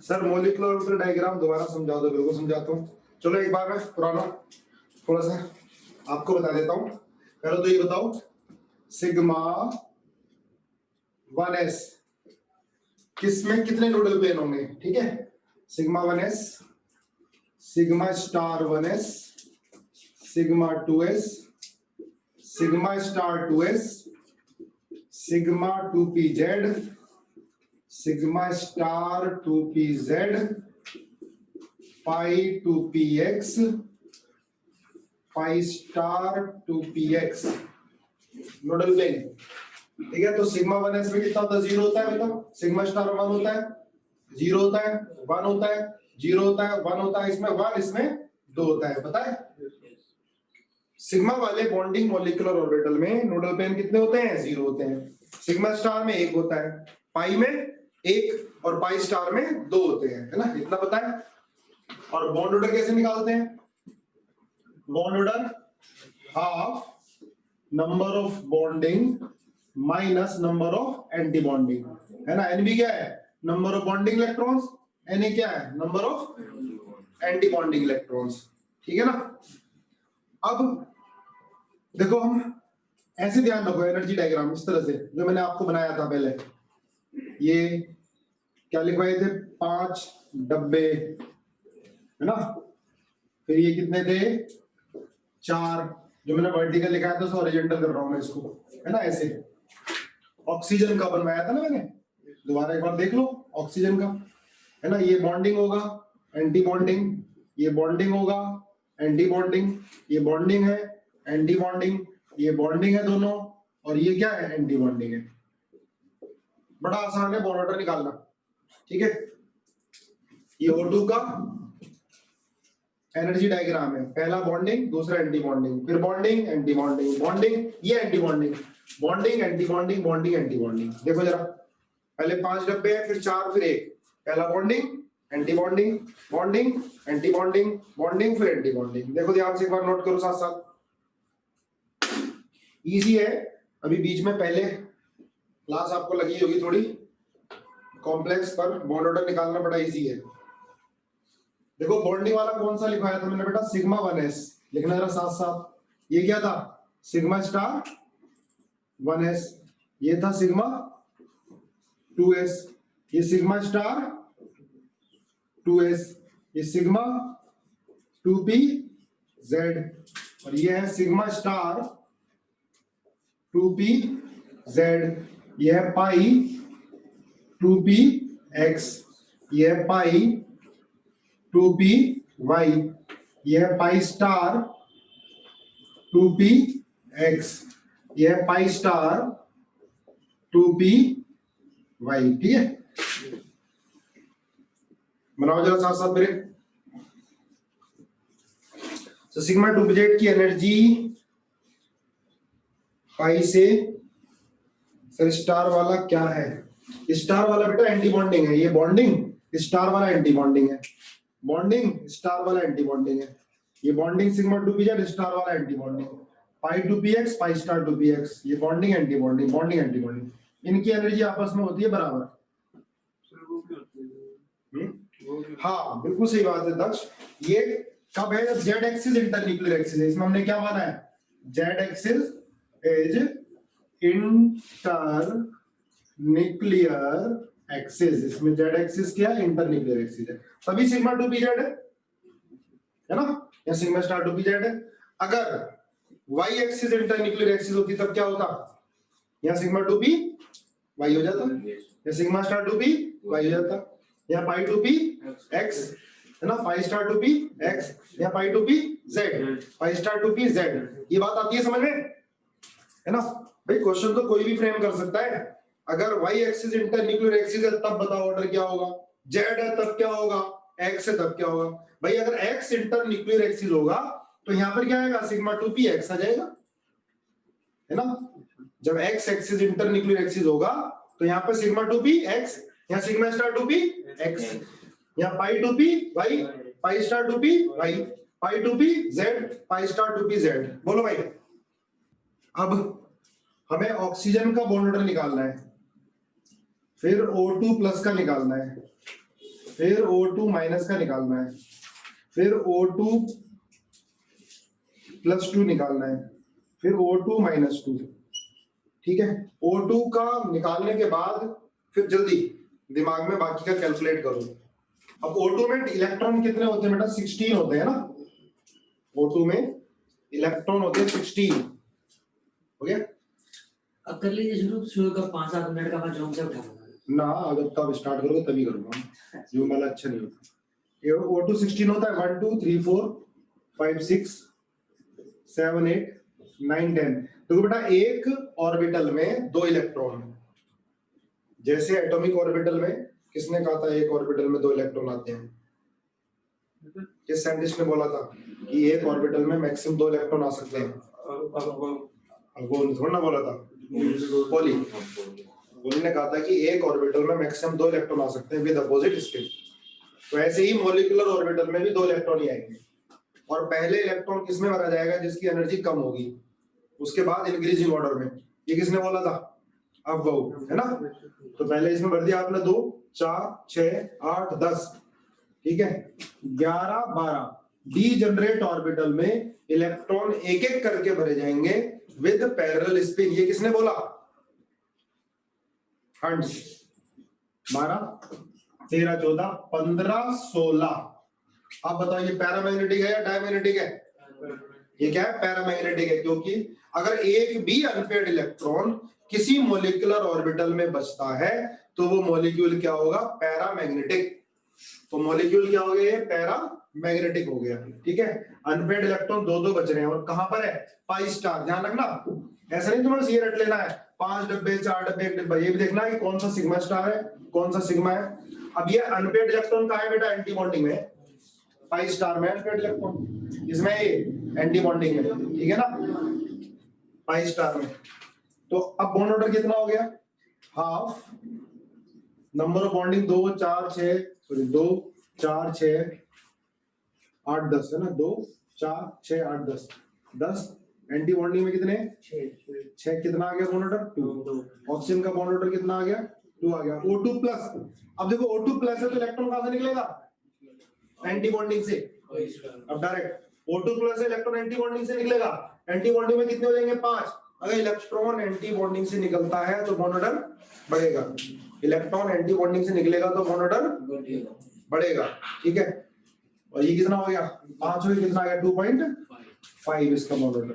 Sir molecular orbital diagram दोबारा समझाओ तो बिल्कुल समझाता हूँ। चलो एक बार मैं पुराना थोड़ा सा आपको बता देता हूँ। पहले तो ये बताओ सिग्मा 1s किसमें कितने नोडल प्लेन होंगे, ठीक है। Sigma 1s, sigma star 1s, sigma 2s, sigma star 2s, sigma 2pz, sigma star 2pz, pi 2px, pi star 2px nodal plane, ठीक है। तो सिग्मा 1s में कितना होता है, 0 होता है, मतलब सिग्मा स्टार 1 होता है, 0 होता है, 1 होता है, 0 होता है, 1 होता है, इसमें 1, इसमें 2 होता है, पता है। सिग्मा वाले बॉन्डिंग मॉलिक्यूलर ऑर्बिटल में नोडल प्लेन कितने होते हैं, 0 होते हैं। सिग्मा स्टार में 1 होता है, पाई में 1 और पाई स्टार में 2 होते हैं, है ना, इतना पता है। और बॉन्ड ऑर्डर कैसे निकालते हैं, bond order half number of bonding minus number of anti bonding, है ना। एनबी क्या है, number of bonding electrons, N क्या है, number of anti bonding electrons, ठीक है ना। अब देखो हम ऐसे ध्यान रखो, एनर्जी डायग्राम इस तरह से जो मैंने आपको बनाया था पहले, ये क्या लिखवाए थे, 5 डब्बे, है ना। फिर ये कितने थे, 4, जो मैंने वर्टिकल लिखा था, हॉरिजॉन्टल कर रहा हूं मैं इसको, है ना, ऐसे। ऑक्सीजन का बनवाया था ना मैंने, दोबारा एक बार देख लो, ऑक्सीजन का, है ना। ये बॉन्डिंग होगा, एंटी बॉन्डिंग, ये बॉन्डिंग होगा, एंटी बॉन्डिंग, ये बॉन्डिंग है, एंटी बॉन्डिंग, ये बॉन्डिंग है दोनों, और ये क्या है, एंटी बॉन्डिंग है। बड़ा आसान है बॉन्ड ऑर्डर निकालना, ठीक है। ये O2 का एनर्जी डायग्राम है, पहला बॉन्डिंग, दूसरा एंटी बॉन्डिंग, फिर बॉन्डिंग, एंटी बॉन्डिंग, बॉन्डिंग, ये anti bonding, bonding, anti bonding, bonding, anti bonding. देखो जरा, पहले 5 डब्बे हैं, फिर 4, फिर 1, पहला bonding, anti bonding, bonding, anti bonding, bonding, फिर एंटी बॉन्डिंग। देखो ध्यान से एक बार नोट करो साथ साथ, इजी है। अभी बीच में पहले क्लास आपको लगी होगी थोड़ी कॉम्प्लेक्स, पर बॉन्ड ऑर्डर निकालना बड़ा इजी है। देखो बॉन्डिंग वाला कौन सा लिखवाया था मैंने बेटा, सिग्मा 1s, लिखना जरा साथ साथ। ये क्या था, सिग्मा स्टार 1s, ये था सिग्मा 2s, ये सिग्मा स्टार 2s, ये सिग्मा 2pz, और ये है सिग्मा स्टार 2pz, ये है पाई 2px, ये है पाई 2py, ये है पाई स्टार 2px, ये है पाई स्टार 2py, ठीक है। बनाओ जरा साथ साथ मेरे। तो सिग्मा 2pz की एनर्जी पाई से, सर स्टार वाला क्या है, स्टार वाला बेटा एंटी बॉन्डिंग है, ये बॉन्डिंग, स्टार वाला एंटी बॉन्डिंग है, बॉन्डिंग, स्टार वाला एंटी बॉन्डिंग है, ये बॉन्डिंग सिग्मा 2pz, स्टार वाला एंटी बॉन्डिंग, पाई 2px, पाई स्टार 2px, ये bonding anti bonding, bonding anti bonding, इनकी एनर्जी आपस में होती है बराबर। हाँ बिल्कुल सही बात है दक्ष। ये कब है, जेड एक्सिस इंटरन्यूक्लियर एक्सिस है, इसमें हमने क्या माना है, Z axis is internuclear axis, इसमें जेड एक्सिस क्या है, इंटरन्यूक्लियर एक्सिस है, तभी सिग्मा 2pz है ना, या सिग्मा स्टार 2pz है। अगर वाई एक्सिस इंटरन्यूक्लियर एक्सिस होती तब क्या होता, या सिग्मा 2p वाई हो जाता, या सिग्मा स्टार 2p वाई हो जाता, या पाई 2p x, है ना, पाई स्टार 2p x, या पाई 2p z, pi star 2p z। ये बात आती है समझ में, है ना भाई। क्वेश्चन तो कोई भी फ्रेम कर सकता है। अगर y एक्सिस इंटरन्यूक्लियर एक्सिस है तब बताओ ऑर्डर क्या होगा, z है तब क्या होगा, x है तब क्या होगा। भाई अगर x इंटरन्यूक्लियर एक्सिस होगा तो यहाँ पर क्या आएगा, सिग्मा 2px आ जाएगा, है ना। जब x एक्सिस इंटरन्यूक्लियर एक्सिस होगा तो यहाँ पर सिग्मा 2px, या सिग्मा स्टार 2px, या पाई 2py, पाई स्टार 2py, पाई 2pz, पाई स्टार 2pz। बोलो भाई। अब हमें ऑक्सीजन का बॉन्ड ऑर्डर निकालना है, फिर O2 प्लस का निकालना है, फिर O2 माइनस का निकालना है, फिर O2 प्लस 2 निकालना है, फिर O2 माइनस 2। ठीक है, O2 का निकालने के बाद फिर जल्दी दिमाग में बाकी का कैलकुलेट करो। अब O2 में इलेक्ट्रॉन कितने होते हैं बेटा? 16 होते हैं ना। O2 में इलेक्ट्रॉन होते हैं 16। हो गया? अब कर लीजिए शुरू का 5-7 मिनट का मैं जोन से उठाऊंगा ना, अगर तब स्टार्ट करोगे तभी करूंगा, जो वाला अच्छा नहीं होता। ये O2 16 होता है, 1 2 3 4 5 6 7 8 9 10। तो बेटा एक ऑर्बिटल में 2 इलेक्ट्रॉन, जैसे एटॉमिक ऑर्बिटल में किसने कहा था एक ऑर्बिटल में 2 इलेक्ट्रॉन आते हैं? किस साइंटिस्ट ने बोला था कि एक ऑर्बिटल में मैक्सिमम 2 इलेक्ट्रॉन आ सकते हैं? वो थोड़ा ना बोला था, पॉली ने कहा था कि एक ऑर्बिटल में मैक्सिमम 2 इलेक्ट्रॉन आ सकते हैं विद अपोजिट स्पिन। तो ऐसे ही मॉलिक्यूलर ऑर्बिटल में भी 2 इलेक्ट्रॉन ही आएंगे, और पहले इलेक्ट्रॉन किसमें भरा जाएगा? जिसकी एनर्जी कम होगी, उसके बाद इंक्रीजिंग ऑर्डर में। ये किसने बोला था? अब वो है ना। तो पहले इसमें भर दिया आपने 2 4 6 8 10, ठीक है, 11 12 डी जनरेट ऑर्बिटल में इलेक्ट्रॉन एक एक करके भरे जाएंगे विद पैरेलल स्पिन। ये किसने बोला? हंड्स। 12 13 14 15 16। अब बताओ ये पैरामैग्नेटिक है या डायमैग्नेटिक है? ये क्या है? पैरामैग्नेटिक है, क्योंकि अगर एक भी अनपेयर्ड इलेक्ट्रॉन किसी मॉलिक्यूलर ऑर्बिटल में बचता है तो वो मॉलिक्यूल क्या होगा? पैरामैग्नेटिक। तो मॉलिक्यूल क्या हो गया? पैरामैग्नेटिक हो गया। ठीक है, अनपेयर्ड इलेक्ट्रॉन 2 बच रहे हैं, और कहां पर है? Pi star. ध्यान रखना, ऐसा नहीं तुम्हें ये रट लेना है 5 डब्बे 4 डब्बे 1 डब्बा, ये भी देखना है कि कौन सा सिग्मा स्टार है कौन सा सिग्मा है। अब ये अनपेयर्ड इलेक्ट्रॉन कहां है बेटा? एंटी बॉन्डिंग में, पाई स्टार में अनपेयर्ड इलेक्ट्रॉन, इसमें ये एंटी बॉन्डिंग में, ठीक है ना, पाई स्टार में। तो अब बॉन्ड ऑर्डर कितना हो गया? Half. Number of bonding 2 4 6 sorry 2 4 6 8 10 है ना, 2 4 6 8 10 10। एंटी बॉन्डिंग में कितने? 6। कितना आ गया बॉन्ड ऑर्डर? 2। ऑक्सीजन का बॉन्ड ऑर्डर कितना आ गया? 2 आ गया। O2 plus. अब देखो O2 प्लस है तो इलेक्ट्रॉन कहां से निकलेगा? एंटी बॉन्डिंग से। अब डायरेक्ट O2 प्लस है, इलेक्ट्रॉन एंटी बॉन्डिंग से निकलेगा। एंटी बॉन्डिंग में कितने हो जाएंगे? 5। अगर इलेक्ट्रॉन एंटी बॉन्डिंग से निकलता है तो बॉन्ड ऑर्डर बढ़ेगा, इलेक्ट्रॉन एंटी बॉन्डिंग से निकलेगा तो बॉन्ड ऑर्डर बढ़ेगा। ठीक है, और ये कितना हो गया? 5 हो गया, कितना आ गया? 2.5 इसका bond order.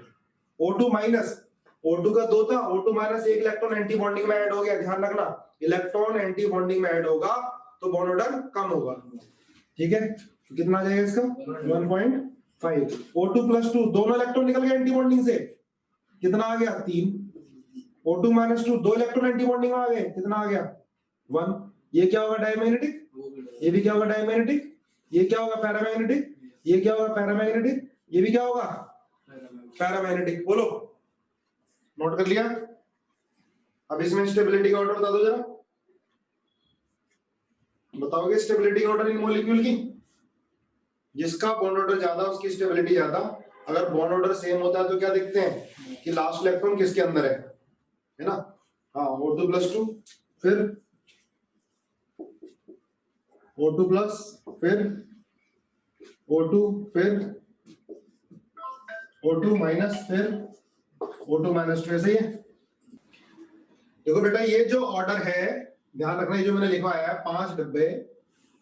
O2 minus, O2 का 2 था, O2 minus 1 electron anti bonding में ऐड हो गया। ध्यान रखना, इलेक्ट्रॉन एंटी बॉन्डिंग में ऐड होगा तो बॉन्ड ऑर्डर कम होगा। ठीक है, तो कितना आ जाएगा इसका? 1.5। O2 प्लस 2, दोनों इलेक्ट्रॉन निकल गए एंटी बॉन्डिंग से, कितना आ गया? 3। O2 minus 2, 2 electron anti bonding में आ गए, कितना आ गया? 1। ये क्या होगा? डायमैग्नेटिक। ये भी क्या होगा? डायमैग्नेटिक। ये क्या होगा? पैरामैग्नेटिक। ये क्या होगा? पैरामैग्नेटिक। ये भी क्या होगा? पैरामैग्नेटिक। बोलो, नोट कर लिया? अब इसमें स्टेबिलिटी का ऑर्डर बता दो जरा, बताओगे स्टेबिलिटी का ऑर्डर इन मॉलिक्यूल की? जिसका बॉन्ड ऑर्डर ज्यादा उसकी स्टेबिलिटी ज्यादा। अगर बॉन्ड ऑर्डर सेम होता है तो क्या देखते हैं कि लास्ट इलेक्ट्रॉन किसके अंदर है ना? हाँ, O2 प्लस 2, फिर O2 प्लस, फिर O2, फिर O2 माइनस, फिर O2 माइनस 2। ऐसे ही है। देखो बेटा, ये जो ऑर्डर है, ध्यान रखना, ये जो मैंने लिखवाया है 5 डब्बे,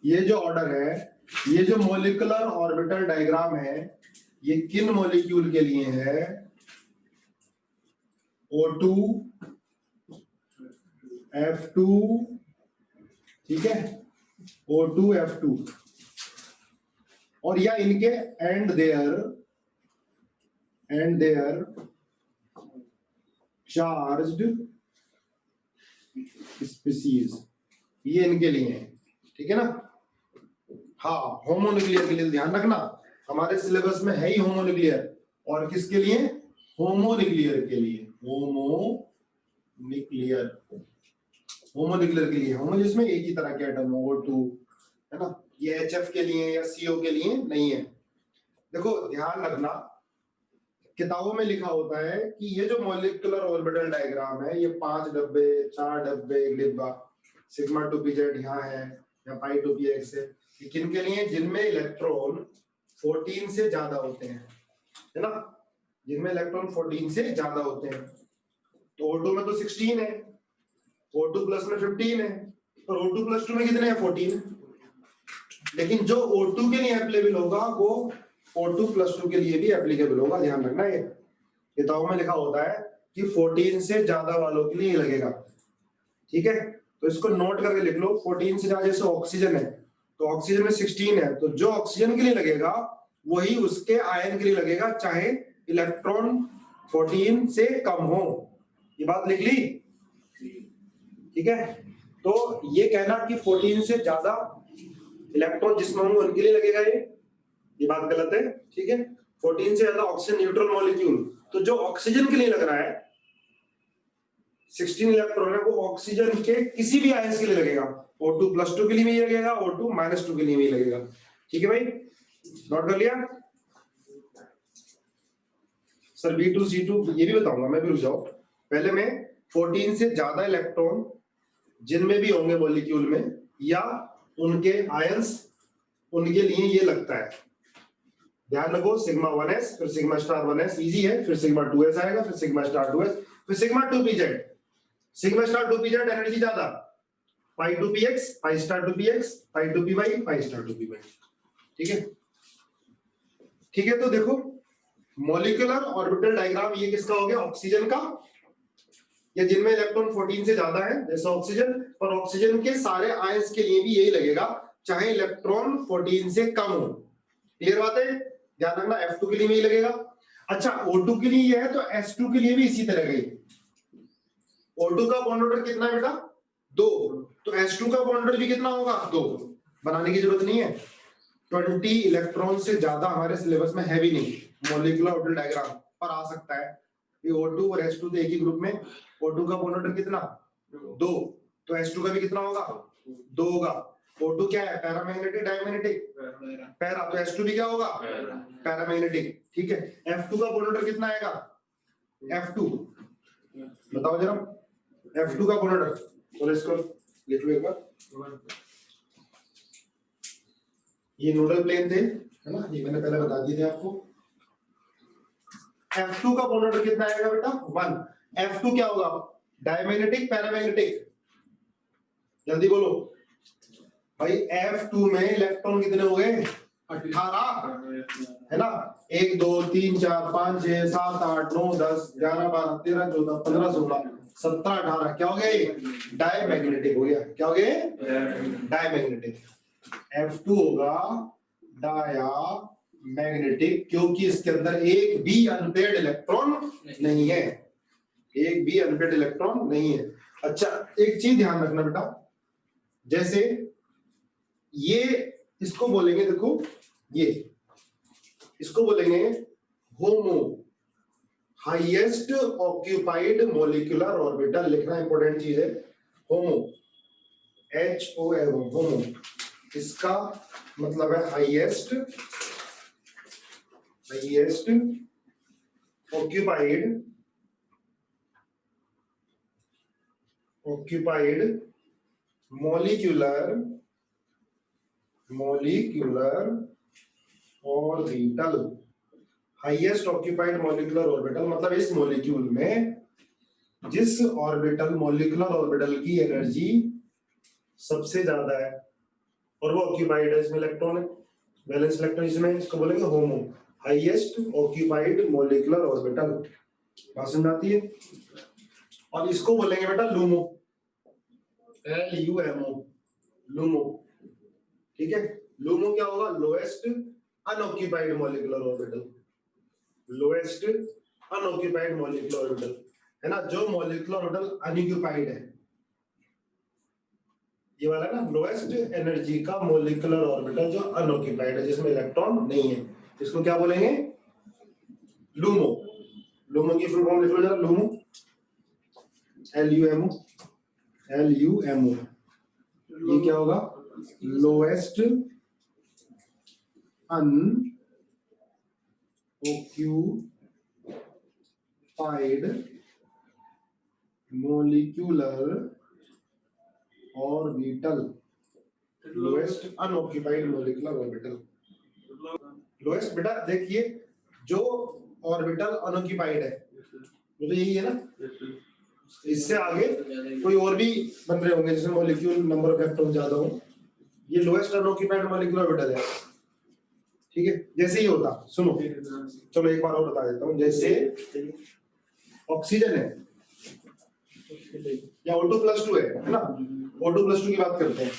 ये जो ऑर्डर है, ये जो मॉलिक्यूलर ऑर्बिटल डायग्राम है, ये किन मॉलिक्यूल के लिए है? O2 F2, ठीक है, O2 F2, और या इनके एंड देयर चार्ज्ड स्पीसीज, ये इनके लिए है। ठीक है ना? हाँ, होमोन्यूक्लियर के लिए ध्यान रखना, हमारे सिलेबस में है ही होमोन्यूक्लियर। और किसके लिए? होमोन्यूक्लियर के लिए। होमोन्यूक्लियर के लिए, होमो जिसमें एक ही तरह के एटम हो, O2 है ना। ये HF के लिए या CO के लिए नहीं है। देखो ध्यान रखना, किताबों में लिखा होता है कि ये जो मॉलिक्यूलर ऑर्बिटल डायग्राम है, ये 5 डब्बे 4 डब्बे 1 डिब्बा, सिग्मा 2 pz यहाँ है, या पाई टू पी एक्स है। ये किन के लिए? जिनमें इलेक्ट्रॉन 14 से ज्यादा होते हैं, है ना, जिनमें इलेक्ट्रॉन 14 से ज्यादा होते हैं। तो O2 में तो 16 है, O2 प्लस में 15 है, और O2 प्लस 2 में कितने हैं? 14। लेकिन जो O2 के लिए एप्लीकेबल होगा वो O2 प्लस 2 के लिए भी एप्लीकेबल होगा, ध्यान रखना। ये किताबों में लिखा होता है कि 14 से ज्यादा वालों के लिए लगेगा, ठीक है। तो इसको नोट करके लिख लो, 14 से ज्यादा, जैसे ऑक्सीजन है तो ऑक्सीजन में 16 है, तो जो ऑक्सीजन के लिए लगेगा वही उसके आयन के लिए लगेगा, चाहे इलेक्ट्रॉन 14 से कम हो। ये बात लिख ली, ठीक है। तो ये कहना कि 14 से ज्यादा इलेक्ट्रॉन जिसमें होंगे उनके लिए लगेगा, ये बात गलत है, ठीक है। 14 से ज्यादा ऑक्सीजन न्यूट्रल मॉलिक्यूल, तो जो ऑक्सीजन के लिए लग रहा है 16 इलेक्ट्रॉन है, वो ऑक्सीजन के किसी भी आयंस के लिए लगेगा। O2 प्लस 2 के लिए भी लगेगा, O2 माइनस 2 के लिए भी लगेगा, ठीक है भाई, नोट कर लिया। सर B2 C2 ये भी बताऊंगा मैं भी, रुक जाओ। पहले मैं 14 से ज्यादा इलेक्ट्रॉन जिनमें भी होंगे मॉलिक्यूल में या उनके आयंस, उनके लिए ये लगता है। ध्यान रखो, सिग्मा 1s फिर सिग्मा स्टार 1s इजी है, फिर सिग्मा 2s आएगा, फिर सिग्मा स्टार 2s, फिर sigma 2pz। Sigma star 2pz energy ज्यादा, पाई 2px, पाई स्टार 2px, पाई 2py, पाई स्टार 2py, ठीक है। ठीक है, तो देखो मॉलिक्यूलर ऑर्बिटल डायग्राम ये किसका हो गया? ऑक्सीजन का, या जिनमें इलेक्ट्रॉन 14 से ज्यादा है जैसे ऑक्सीजन, पर ऑक्सीजन के सारे आयंस के लिए भी यही लगेगा, चाहे इलेक्ट्रॉन 14 से कम हो। क्लियर बात है, ध्यान रखना। F2 के लिए भी यही लगेगा। अच्छा, O2 के लिए ये है तो S2 के लिए भी इसी तरह गई। O2 का बॉन्ड ऑर्डर कितना है बेटा? 2, तो S2 का बॉन्ड ऑर्डर भी कितना होगा? 2। बनाने की जरूरत नहीं है, 20 इलेक्ट्रॉन से ज्यादा हमारे सिलेबस में है भी नहीं। मॉलिक्यूलर ऑर्बिटल डायग्राम पर आ सकता है ये O2 और S2 तो एक ही ग्रुप में। O2 का बॉन्ड ऑर्डर कितना? 2, तो S2 का भी कितना होगा? 2 होगा। O2 क्या है? Paramagnetic diamagnetic? पैरा, तो S2 भी क्या होगा? पैरामैग्नेटिक, ठीक है। F2 का बॉन्ड ऑर्डर कितना आएगा? F2 बताओ जरा, F2 का बॉन्ड ऑर्डर, तो इसको लिख लो एक बार। ये नोडल प्लेन थे, है ना, ये मैंने पहले बता दिए थे आपको। F2 का बॉन्ड ऑर्डर कितना आएगा बेटा? 1। F2 क्या होगा? Diamagnetic paramagnetic? जल्दी बोलो भाई। F2 में इलेक्ट्रॉन कितने हो गए? 18, है ना। 1 2 3 4 5 6 7 8 9 10 11 12 13 14 15 16 17 18 क्या हो गए? डायमैग्नेटिक हो गया। क्या हो गए? डायमैग्नेटिक। F2 होगा डाया मैग्नेटिक, क्योंकि इसके अंदर एक भी अनपेयर्ड इलेक्ट्रॉन नहीं है, एक भी अनपेयर्ड इलेक्ट्रॉन नहीं है। अच्छा, एक चीज ध्यान रखना बेटा, जैसे ये इसको बोलेंगे, देखो ये इसको बोलेंगे होमो, हाईएस्ट ऑक्यूपाइड मॉलिक्यूलर ऑर्बिटल। लिखना इंपॉर्टेंट चीज है, होमो, HOMO, होमो, इसका मतलब है highest occupied molecular orbital. Highest occupied molecular orbital मतलब इस मॉलिक्यूल में जिस ऑर्बिटल, मॉलिक्यूलर ऑर्बिटल की एनर्जी सबसे ज्यादा है और वो ऑक्यूपाइड है, इसमें इलेक्ट्रॉन है, वैलेंस इलेक्ट्रॉन, इसमें इसको बोलेंगे होमो, हाईएस्ट ऑक्यूपाइड मॉलिक्यूलर ऑर्बिटल। बात समझ आती है? और इसको बोलेंगे बेटा लूमो, LUMO, लूमो, ठीक है। लूमो क्या होगा? Lowest unoccupied molecular orbital, lowest unoccupied molecular orbital, है ना। जो मॉलिक्यूलर ऑर्बिटल अनऑक्यूपाइड है, ये वाला ना, लोएस्ट एनर्जी का मॉलिक्यूलर ऑर्बिटल जो अनऑक्यूपाइड है, जिसमें इलेक्ट्रॉन नहीं है, इसको क्या बोलेंगे? लूमो। लूमो की फुल फॉर्म लिख लो जरा, लूमो, LUMO। ये क्या होगा? Lowest unoccupied molecular orbital, lowest unoccupied molecular orbital. Lowest बेटा देखिए, जो ऑर्बिटल अनऑक्यूपाइड है वो तो यही है ना, इससे आगे कोई और भी बन रहे होंगे जिसमें मॉलिक्यूल नंबर ऑफ इलेक्ट्रॉन ज्यादा हो, ये लोएस्ट अनऑक्यूपाइड मॉलिक्यूलर ऑर्बिटल है। ठीक है, जैसे ही होता, सुनो चलो एक बार और बता देता हूँ। जैसे ऑक्सीजन है या O2+2 है ना, O2+2 की बात करते हैं।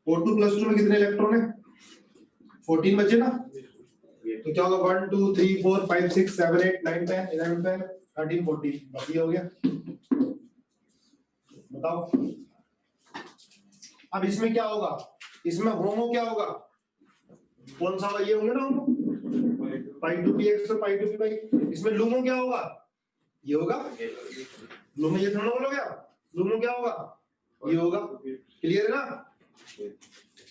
O2+2 में कितने इलेक्ट्रॉन है? 14 बचे ना, तो क्या होगा 1 2 3 4 5 6 7 8 9 10 11 12 13 14, बाकी हो गया। बताओ अब इसमें क्या होगा, इसमें होमो क्या होगा, कौन सा ये होंगे ना होमो, π2px और π2py। इसमें लूमो क्या होगा, ये होगा लूमो, ये थोड़ा बोलोगे आप, लूमो क्या होगा, ये होगा। क्लियर है ना,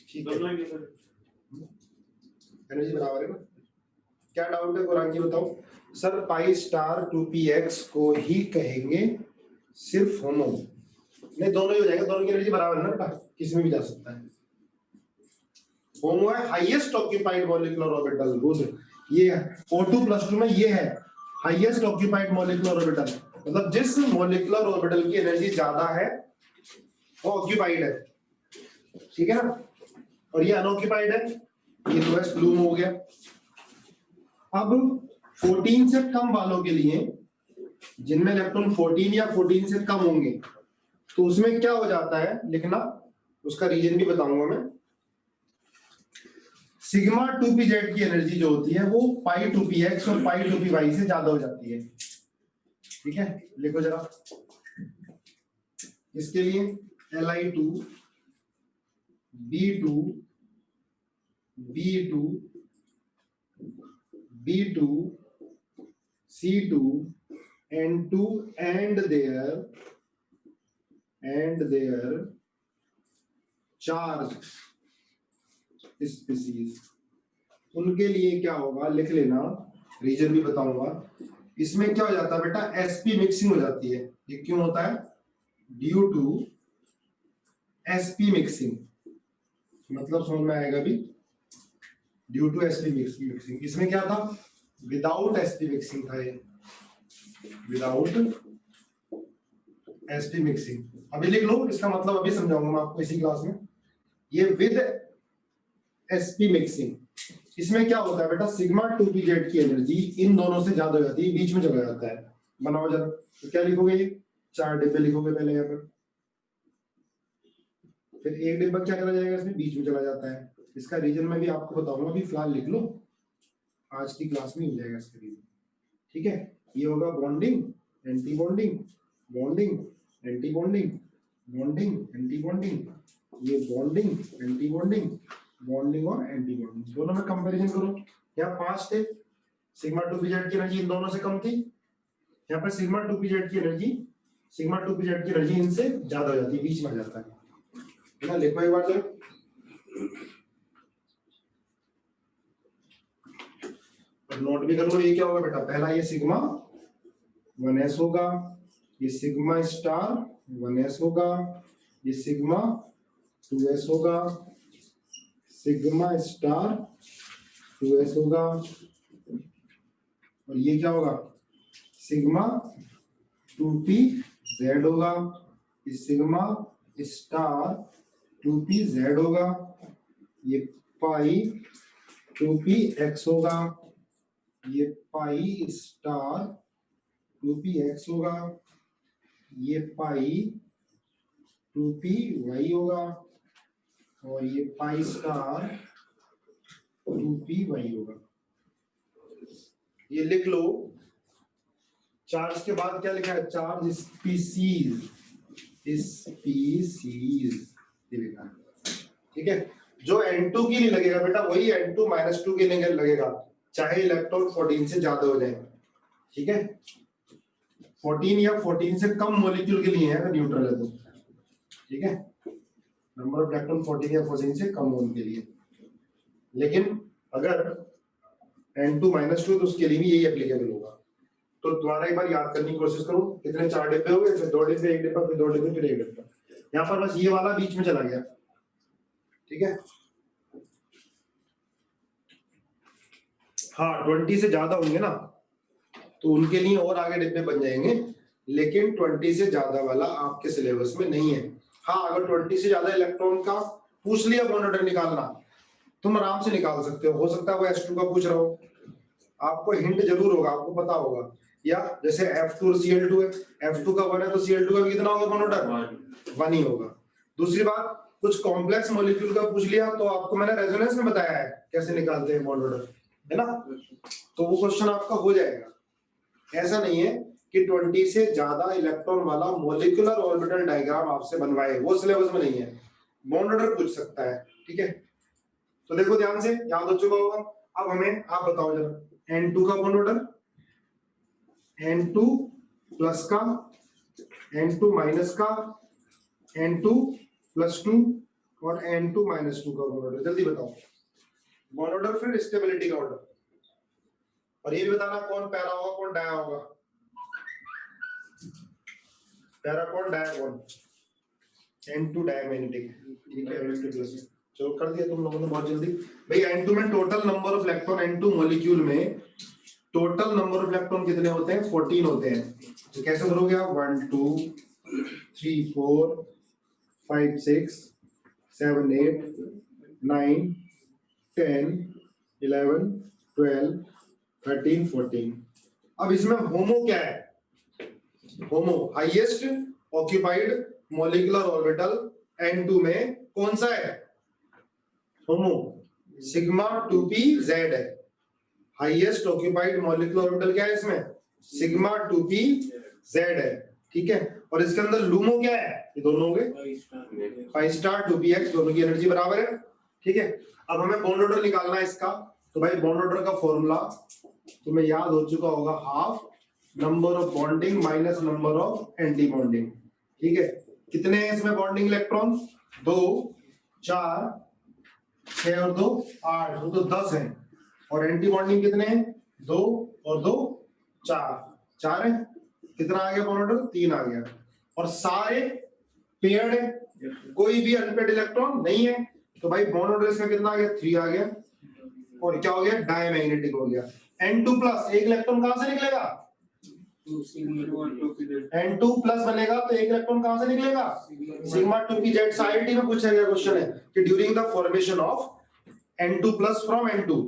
ठीक है, एनर्जी बराबर है ना। क्या डाउट है कुरान की बताओ सर? π*2px को ही कहेंगे सिर्फ होमो, नहीं दोनों ही हो जाएगा, दोनों की एनर्जी बराबर है ना बेटा, किसी में भी जा सकता है। होमो है हाईएस्ट ऑक्यूपाइड मॉलिक्यूलर ऑर्बिटल, ये O2+2 में ये है हाईएस्ट ऑक्यूपाइड मॉलिक्यूलर ऑर्बिटल, मतलब जिस मॉलिक्यूलर ऑर्बिटल की एनर्जी ज्यादा है वो ऑक्यूपाइड है, ठीक है ना, और ये अनऑक्यूपाइड है, ये लोएस्ट लूम हो गया। अब 14 से कम वालों के लिए, जिनमें इलेक्ट्रॉन 14 या 14 से कम होंगे, तो उसमें क्या हो जाता है लिखना, उसका रीजन भी बताऊंगा मैं। सिग्मा 2pz की एनर्जी जो होती है वो π2px और π2py से ज्यादा हो जाती है। ठीक है, लिखो जरा इसके लिए Li2 B2 B2 B2 C2 N2 and their charge species, उनके लिए क्या होगा लिख लेना, रीजन भी बताऊंगा। इसमें क्या हो जाता है बेटा, sp मिक्सिंग हो जाती है। ये क्यों होता है? ड्यू टू sp मिक्सिंग, मतलब समझ में आएगा भी, ड्यू टू sp मिक्सिंग। इसमें क्या था, विदाउट sp मिक्सिंग था, ये विदाउट sp मिक्सिंग। अभी लिख लो, इसका मतलब अभी समझाऊंगा मैं आपको इसी क्लास में। ये विद sp मिक्सिंग, इसमें क्या होता है बेटा, सिग्मा 2pz की एनर्जी इन दोनों से ज्यादा हो जाती है, बीच में चला जाता है। बनाओ जरा, तो क्या लिखोगे, ये 4 डिब्बे लिखोगे पहले यहाँ पर, फिर एक डिब्बा क्या करा जाएगा, इसमें बीच में चला जाता है। इसका रीजन मैं भी आपको बताऊंगा, अभी फिलहाल लिख लो, आज की क्लास में हो जाएगा इसका रीजन। ठीक है, ये होगा bonding anti bonding, bonding anti bonding, bonding anti bonding, ये बॉन्डिंग एंटी बॉन्डिंग, बॉन्डिंग और एंटी बॉन्डिंग, दोनों में कंपैरिजन करो। यहाँ 5 थे, सिग्मा 2pz की एनर्जी इन दोनों से कम थी, यहाँ पर सिग्मा 2pz की एनर्जी इनसे ज्यादा हो जाती है, बीच में आ जाता है ना। लिखो एक बार जरा, नोट भी कर लो। ये क्या होगा बेटा, पहला ये सिग्मा 1s होगा, ये सिग्मा स्टार 1s होगा, ये सिग्मा 2s होगा, सिग्मा स्टार 2s होगा, और ये क्या होगा, सिग्मा 2pz होगा, ये सिग्मा स्टार 2pz होगा, ये पाई 2px होगा, ये पाई स्टार 2px होगा, ये पाई 2py होगा, और ये पाई स्टार 2py होगा। ये लिख लो। चार्ज के बाद क्या लिखा है, चार्ज स्पीसीज, ये लिखा है। ठीक है, जो N2 की नहीं लगेगा बेटा, वही N2-2 के लिए लगेगा, चाहे इलेक्ट्रॉन 14 से ज्यादा हो जाए। ठीक है, 14 या 14 से कम मॉलिक्यूल के लिए है अगर न्यूट्रल है तो। ठीक है, नंबर ऑफ इलेक्ट्रॉन 14 या 14 से कम होने के लिए। लेकिन अगर N2-2 है तो उसके लिए भी यही एप्लीकेबल होगा। तो दोबारा एक बार याद करने की कोशिश करो, कितने 4 डिब्बे हो गए, फिर 2 डिब्बे, 1 डिब्बा, फिर 2 डिब्बे, फिर 1 डिब्बा। यहाँ पर बस ये वाला बीच में चला गया, ठीक है। हाँ 20 से ज्यादा होंगे ना तो उनके लिए और आगे डिब्बे बन जाएंगे, लेकिन 20 से ज्यादा वाला आपके सिलेबस में नहीं है। हाँ अगर 20 से ज्यादा इलेक्ट्रॉन का पूछ लिया बॉन्ड ऑर्डर निकालना, तुम आराम से निकाल सकते हो सकता है वो S2 का पूछ रहा हो, आपको हिंट जरूर होगा, आपको पता होगा। या जैसे F2 और Cl2 है, F2 का 1 है तो Cl2 का भी कितना होगा बॉन्ड ऑर्डर? 1 ही होगा। दूसरी बात, कुछ कॉम्प्लेक्स मॉलिक्यूल का पूछ लिया तो आपको मैंने रेजोनेंस में बताया है कैसे निकालते हैं बॉन्ड ऑर्डर, है ना, तो वो क्वेश्चन आपका हो जाएगा। ऐसा नहीं है कि 20 से ज्यादा इलेक्ट्रॉन वाला मॉलिक्यूलर ऑर्बिटल डायग्राम आपसे बनवाए, वो सिलेबस में नहीं है, बॉन्ड ऑर्डर पूछ सकता है, ठीक है। तो देखो ध्यान से, याद हो चुका होगा। अब हमें आप बताओ जरा N2 का बॉन्ड ऑर्डर, N2 प्लस का, N2 माइनस का, N2 प्लस 2 और N2 माइनस 2 का बॉन्ड ऑर्डर, जल्दी बताओ। बॉन्ड ऑर्डर फिर स्टेबिलिटी का ऑर्डर, और ये भी बताना कौन पैरा होगा कौन डाया होगा। पैरा कौन डाया कौन? N2 डायमैग्नेटिक, ठीक है। N2 प्लस, चलो कर दिया तुम लोगों ने बहुत जल्दी। भाई N2 में total number of electron, N2 molecule में टोटल नंबर ऑफ इलेक्ट्रॉन कितने होते हैं? 14 होते हैं। तो कैसे करोगे आप? 1 2 3 4 5 6 7 8 9 10 11 12 13 14। अब इसमें होमो क्या है? होमो highest occupied molecular orbital N2 में कौन सा है? होमो सिग्मा 2p z है। हाईएस्ट ऑक्यूपाइड मॉलिक्यूलर ऑर्बिटल क्या है इसमें? सिग्मा 2p z है, ठीक है। और इसके अंदर लूमो क्या है? ये दोनों हो गए पाई स्टार 2px, दोनों की एनर्जी बराबर है, ठीक है। अब हमें बॉन्ड ऑर्डर निकालना है इसका, तो भाई बॉन्ड ऑर्डर का फॉर्मूला तुम्हें याद हो चुका होगा, half number of bonding minus number of anti bonding, ठीक है। कितने हैं इसमें बॉन्डिंग इलेक्ट्रॉन? 2 4 6 और 2 8, तो 10 हैं। और एंटी बॉन्डिंग कितने हैं? 2 और 2 4 है। कितना आ गया बॉन्ड ऑर्डर? 3 आ गया। और सारे पेयर्ड है, कोई भी अनपेयर्ड इलेक्ट्रॉन नहीं है, तो भाई बॉन्ड ऑर्डर इसका कितना आ गया? 3 आ गया। और क्या हो गया? डायमैग्नेटिक हो गया। N2 प्लस एक इलेक्ट्रॉन कहां से निकलेगा? N2 प्लस बनेगा तो एक इलेक्ट्रॉन कहां से निकलेगा? Sigma 2pz। साइड में पूछा गया क्वेश्चन है कि during the formation of N2 plus from N2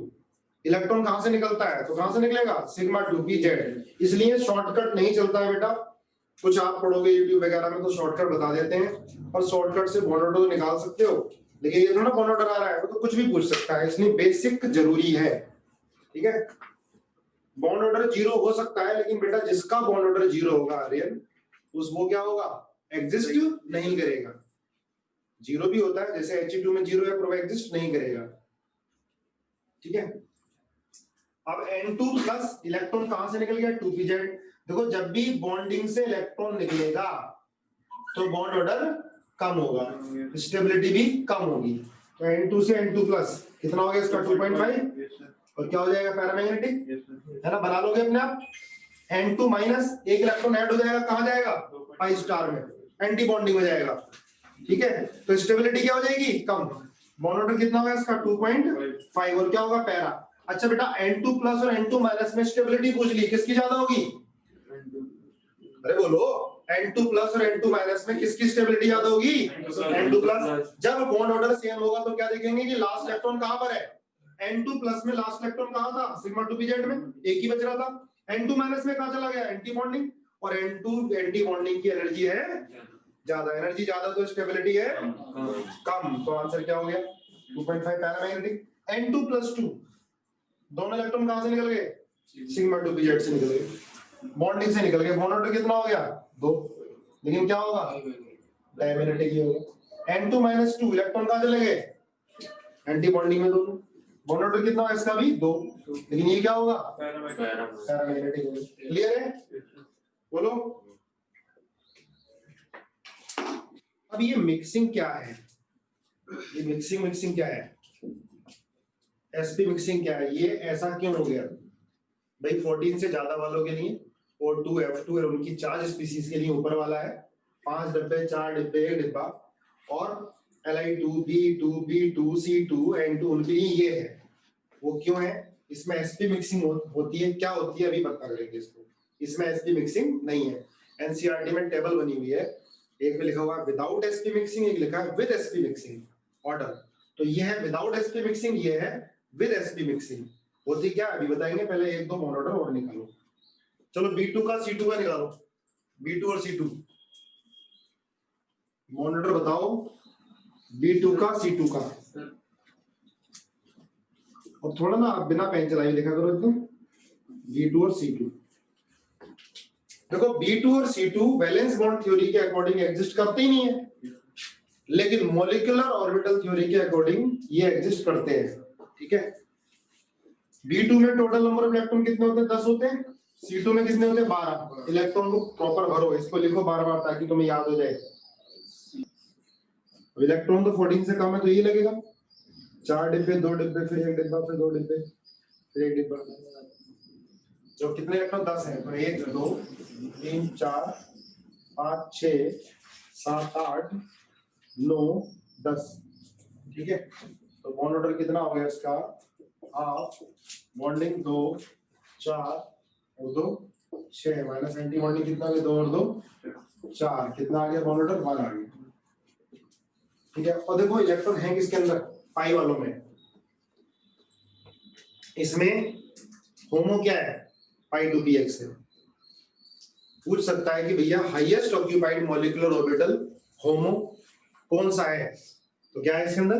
electron कहां से निकलता है, तो कहां से निकलेगा? Sigma 2pz। इसलिए शॉर्टकट नहीं चलता है बेटा, कुछ आप पढ़ोगे YouTube वगैरह में तो शॉर्टकट बता देते हैं, और शॉर्टकट से बॉन्ड ऑर्डर निकाल सकते हो, लेकिन ये थोड़ा बॉन्ड ऑर्डर आ रहा है वो तो कुछ भी पूछ सकता है, इसलिए बेसिक जरूरी है, ठीक है। बॉन्ड ऑर्डर 0 हो सकता है, लेकिन बेटा जिसका बॉन्ड ऑर्डर 0 होगा आर्यन, उस वो क्या होगा? एग्जिस्ट नहीं करेगा। 0 भी होता है, जैसे He2 में 0 है पर वो एग्जिस्ट नहीं करेगा, ठीक है। अब N2 प्लस इलेक्ट्रॉन कहां से निकल गया? 2pz। देखो जब भी बॉन्डिंग से इलेक्ट्रॉन निकलेगा तो बॉन्ड ऑर्डर कम होगा, स्टेबिलिटी भी कम होगी। तो N2 से N2 प्लस कितना हो गया इसका? 2.5, और क्या हो जाएगा? पैरामैग्नेटिक, है ना, बना लोगे अपने आप। N2 माइनस एक इलेक्ट्रॉन ऐड हो जाएगा, कहां जाएगा? पाई स्टार में, एंटी बॉन्डिंग में जाएगा, ठीक है। तो स्टेबिलिटी क्या हो जाएगी? कम। बॉन्ड ऑर्डर कितना होगा इसका? 2.5, और क्या होगा? पैरा। अच्छा बेटा N2 प्लस और N2 माइनस में स्टेबिलिटी पूछ ली, किसकी ज्यादा होगी? अरे बोलो, N2 प्लस और N2 माइनस में किसकी स्टेबिलिटी ज्यादा होगी? N2 plus. जब बॉन्ड ऑर्डर सेम होगा तो क्या देखेंगे कि लास्ट इलेक्ट्रॉन कहां पर है? N2 प्लस में लास्ट इलेक्ट्रॉन कहां था? सिग्मा 2pz में, एक ही बच रहा था। N2 माइनस में कहां चला गया? एंटी बॉन्डिंग, और N2 एंटी बॉन्डिंग की एनर्जी है ज्यादा, एनर्जी ज्यादा तो स्टेबिलिटी है कम, तो आंसर क्या हो गया? 2.5 पैरामैग्नेटिक। N2 प्लस 2 दोनों इलेक्ट्रॉन कहां से निकल गए? सिग्मा 2pz से निकल गए, बॉन्डिंग से निकल गए। बॉन्ड ऑर्डर कितना हो गया? 2, लेकिन क्या होगा? डायमैग्नेटिक ही होगा। N2 माइनस 2 इलेक्ट्रॉन कहां चले गए? एंटी बॉन्डिंग में दोनों। बॉन्ड ऑर्डर कितना होगा इसका भी? 2, लेकिन ये क्या होगा? पैरामैग्नेटिक होगा। क्लियर है? बोलो। अब ये मिक्सिंग क्या है? ये मिक्सिंग क्या है? sp मिक्सिंग क्या है? ये ऐसा क्यों हो गया? भाई 14 से ज्यादा वालों के लिए O2 F2 और उनकी चार्ज स्पीसीज के लिए ऊपर वाला है 5 डब्बे, 4 डिब्बे, 1 डिब्बा, और Li2B2B2C2 N2 उनके लिए ये है। वो क्यों है? इसमें sp मिक्सिंग होती है। क्या होती है अभी पता करेंगे इसको। इसमें sp मिक्सिंग नहीं है। एनसीईआरटी में टेबल बनी हुई है, एक में लिखा हुआ है विदाउट sp मिक्सिंग, एक लिखा है विद sp मिक्सिंग ऑर्डर। तो ये है विदाउट sp मिक्सिंग, ये है विद sp मिक्सिंग। होती क्या अभी बताएंगे, पहले एक दो मोन ऑर्डर और निकालो। चलो B2 का C2 का निकालो, B2 और C2 मोन ऑर्डर बताओ, B2 का C2 का। और थोड़ा ना बिना पेन चलाए देखा करो एकदम। B2 और C2 देखो, B2 और C2 वैलेंस बॉन्ड थ्योरी के अकॉर्डिंग एग्जिस्ट करते ही नहीं है, लेकिन मॉलिक्यूलर ऑर्बिटल थ्योरी के अकॉर्डिंग ये एग्जिस्ट करते हैं। ठीक है, B2 में टोटल नंबर ऑफ इलेक्ट्रॉन कितने होते हैं? 10 होते हैं। C2 में कितने होते हैं? 12। इलेक्ट्रॉन को प्रॉपर भरो, इसको लिखो बार बार ताकि तुम्हें याद हो जाए। इलेक्ट्रॉन तो 14 से कम है तो ये लगेगा 4 डिब्बे, 2 डिब्बे, फिर 1 डिब्बा, फिर 2 डिब्बे, फिर 1 डिब्बा। जो कितने इलेक्ट्रॉन? 10 है तो 1 2 3 4 5 6 7 8 9 10। ठीक है, तो बॉन्ड ऑर्डर कितना हो गया इसका? हाफ बॉन्डिंग 2 4 और 2 6 माइनस एंटी बॉन्डिंग कितना आ गया? 2 और 2 4। कितना आ गया बॉन्ड ऑर्डर? 1 आ गया। ठीक है, और देखो इलेक्ट्रॉन है किसके अंदर? पाई वालों में। इसमें होमो क्या है? π2px है। पूछ सकता है कि भैया हाईएस्ट ऑक्यूपाइड मॉलिक्यूलर ऑर्बिटल होमो कौन सा है? तो क्या है इसके अंदर?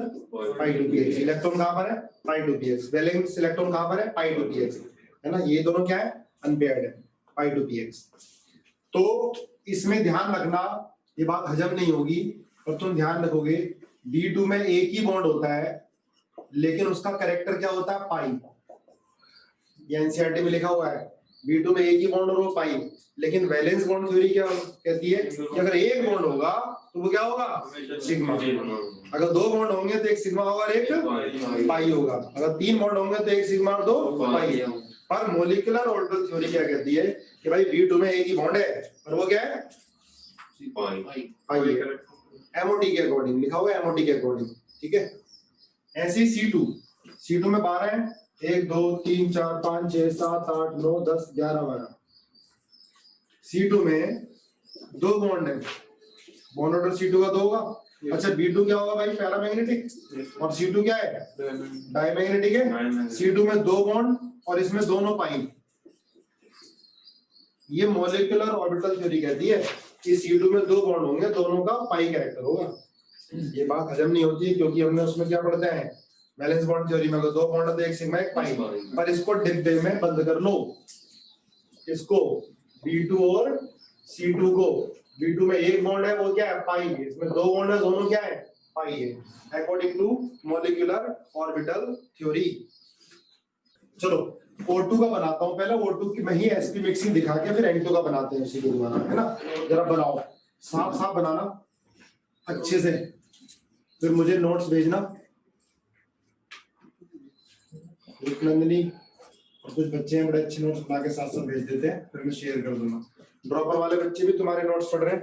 π2px। इलेक्ट्रॉन कहां पर है? π2px। वैलेंस इलेक्ट्रॉन कहां पर है? π2px, है ना। ये दोनों क्या है? अनपेयर्ड है, π2px। तो इसमें ध्यान रखना, ये बात हजम नहीं होगी, और तुम ध्यान रखोगे B2 में एक ही बॉन्ड होता है, लेकिन उसका कैरेक्टर क्या होता है? पाई। ये एनसीईआरटी में लिखा हुआ है, B2 में एक ही बॉन्ड और वो पाई। लेकिन वैलेंस बॉन्ड थ्योरी क्या कहती है कि अगर एक बॉन्ड होगा तो वो क्या होगा? सिग्मा। अगर 2 बॉन्ड होंगे तो एक सिग्मा होगा और एक पाई होगा। अगर 3 बॉन्ड होंगे तो एक सिग्मा और 2 पाई। पर मॉलिक्यूलर ऑर्बिटल थ्योरी क्या कहती है कि भाई B2 में एक ही बॉन्ड है और वो क्या है? पाई है। MOT के अकॉर्डिंग लिखा हुआ है, MOT के अकॉर्डिंग। ठीक है, ऐसे C2 में 12 है, 1 2 3 4 5 6 7 8 9 10 11 12। C2 में 2 बॉन्ड है, बॉन्ड ऑर्डर C2 का 2 होगा। अच्छा, B2 क्या होगा भाई? पैरामैग्नेटिक, और C2 क्या है? डायमैग्नेटिक है। C2 में 2 बॉन्ड और इसमें दोनों पाई। ये मॉलिक्यूलर ऑर्बिटल थ्योरी कहती है कि C2 में 2 बॉन्ड होंगे, दोनों का पाई कैरेक्टर होगा। ये बात हजम नहीं होती क्योंकि हमने उसमें क्या पढ़ते हैं? वैलेंस बॉन्ड थ्योरी में अगर 2 बॉन्ड है तो एक सिग्मा एक पाई। पर इसको डिब्बे में बंद कर लो, इसको B2 और C2 को। B2 में एक बॉन्ड है, वो क्या है? पाई। इसमें 2 बॉन्ड है, दोनों क्या है? पाई है, according to molecular orbital theory. चलो O2 का बनाता हूं पहले। O2 की मैं ही sp मिक्सिंग दिखा के फिर N2 का बनाते हैं उसी को दोबारा, है ना। जरा बनाओ, साफ साफ बनाना अच्छे से, फिर मुझे नोट्स भेजना। नंदिनी और कुछ बच्चे हैं बड़े अच्छे नोट्स बना के साथ साथ भेज देते हैं, फिर मैं शेयर कर दूंगा। ड्रॉपर वाले बच्चे भी तुम्हारे नोट्स पढ़ रहे हैं,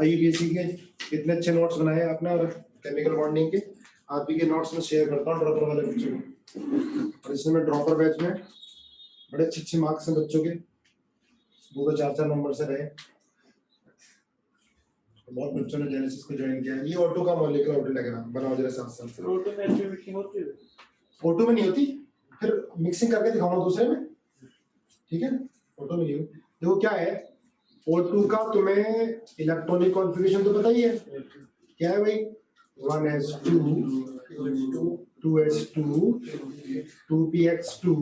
IUPAC के कितने अच्छे नोट्स बनाए आपने, और केमिकल बॉन्डिंग के आप ही के नोट्स में शेयर करता हूँ ड्रॉपर वाले बच्चों को। और इसमें ड्रॉपर बैच में बड़े अच्छे मार्क्स हैं बच्चों के, 2-4 नंबर से रहे। बहुत बच्चों ने जेनेसिस को ज्वाइन किया है। ये O2 का मॉलिक्यूलर ऑर्बिटल डायग्राम बनाओ जरा साथ साथ। O2 में एसपी मिक्सिंग होती है? O2 में नहीं होती, फिर मिक्सिंग करके दिखाऊंगा दूसरे में। ठीक है, O2 में नहीं होती। देखो क्या है, O2 का तुम्हें इलेक्ट्रॉनिक कॉन्फ़िगरेशन तो पता ही है, क्या है भाई? 1s2 2s2 2px2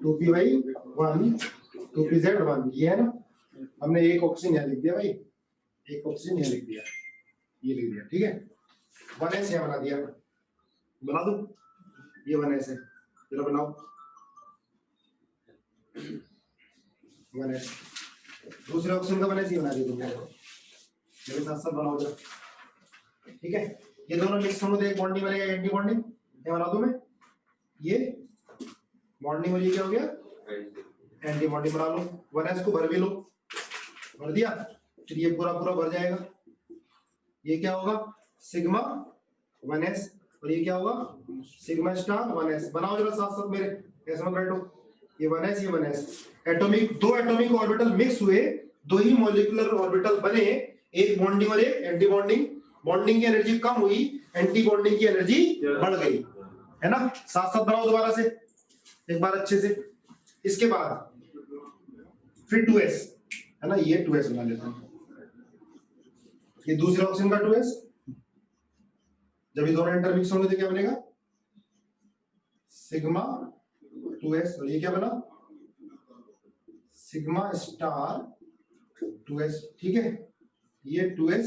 2py1 2pz1, ये है ना। हमने एक ऑक्सीजन यहाँ लिख दिया भाई, एक ऑक्सीजन यहाँ लिख दिया, ये लिख दिया। ठीक है, 1s यहाँ बना दिया, बना दो। ये 1s है, जरा बनाओ 1s। दूसरे ऑक्सीजन का 1s ही बना दिया तुमने, मेरे साथ साथ बनाओ जरा। ठीक है, ये दोनों मिक्स होने दे, बॉन्डिंग बनेगा, एंटी बॉन्डिंग। ये बना दो मैं, ये बॉन्डिंग और ये क्या हो गया? एंटी बॉन्डिंग बना लो। 1s को भर भी लो, भर दिया, फिर ये पूरा पूरा भर जाएगा। ये क्या होगा? सिग्मा 1s, और ये क्या हुआ सिग्मा स्टार 1s। बनाओ जरा साथ साथ मेरे, ऐसे मत बैठो, ये 1s ये 1s। एटॉमिक, दो एटॉमिक ऑर्बिटल मिक्स हुए, दो ही मॉलिक्यूलर ऑर्बिटल बने, एक बॉन्डिंग और एक एंटी बॉन्डिंग। बॉन्डिंग की एनर्जी कम हुई, एंटी बॉन्डिंग की एनर्जी बढ़ गई, है ना। साथ साथ बनाओ दोबारा से एक बार अच्छे से। इसके बाद फिर 2s, है ना, ये 2s बना लेता हूं, ये दूसरे ऑप्शन का 2s। जब ये दोनों इंटरमिक्स होंगे तो क्या बनेगा सिग्मा 2s, और ये क्या बना सिग्मा स्टार 2s, ठीक है। ये 2s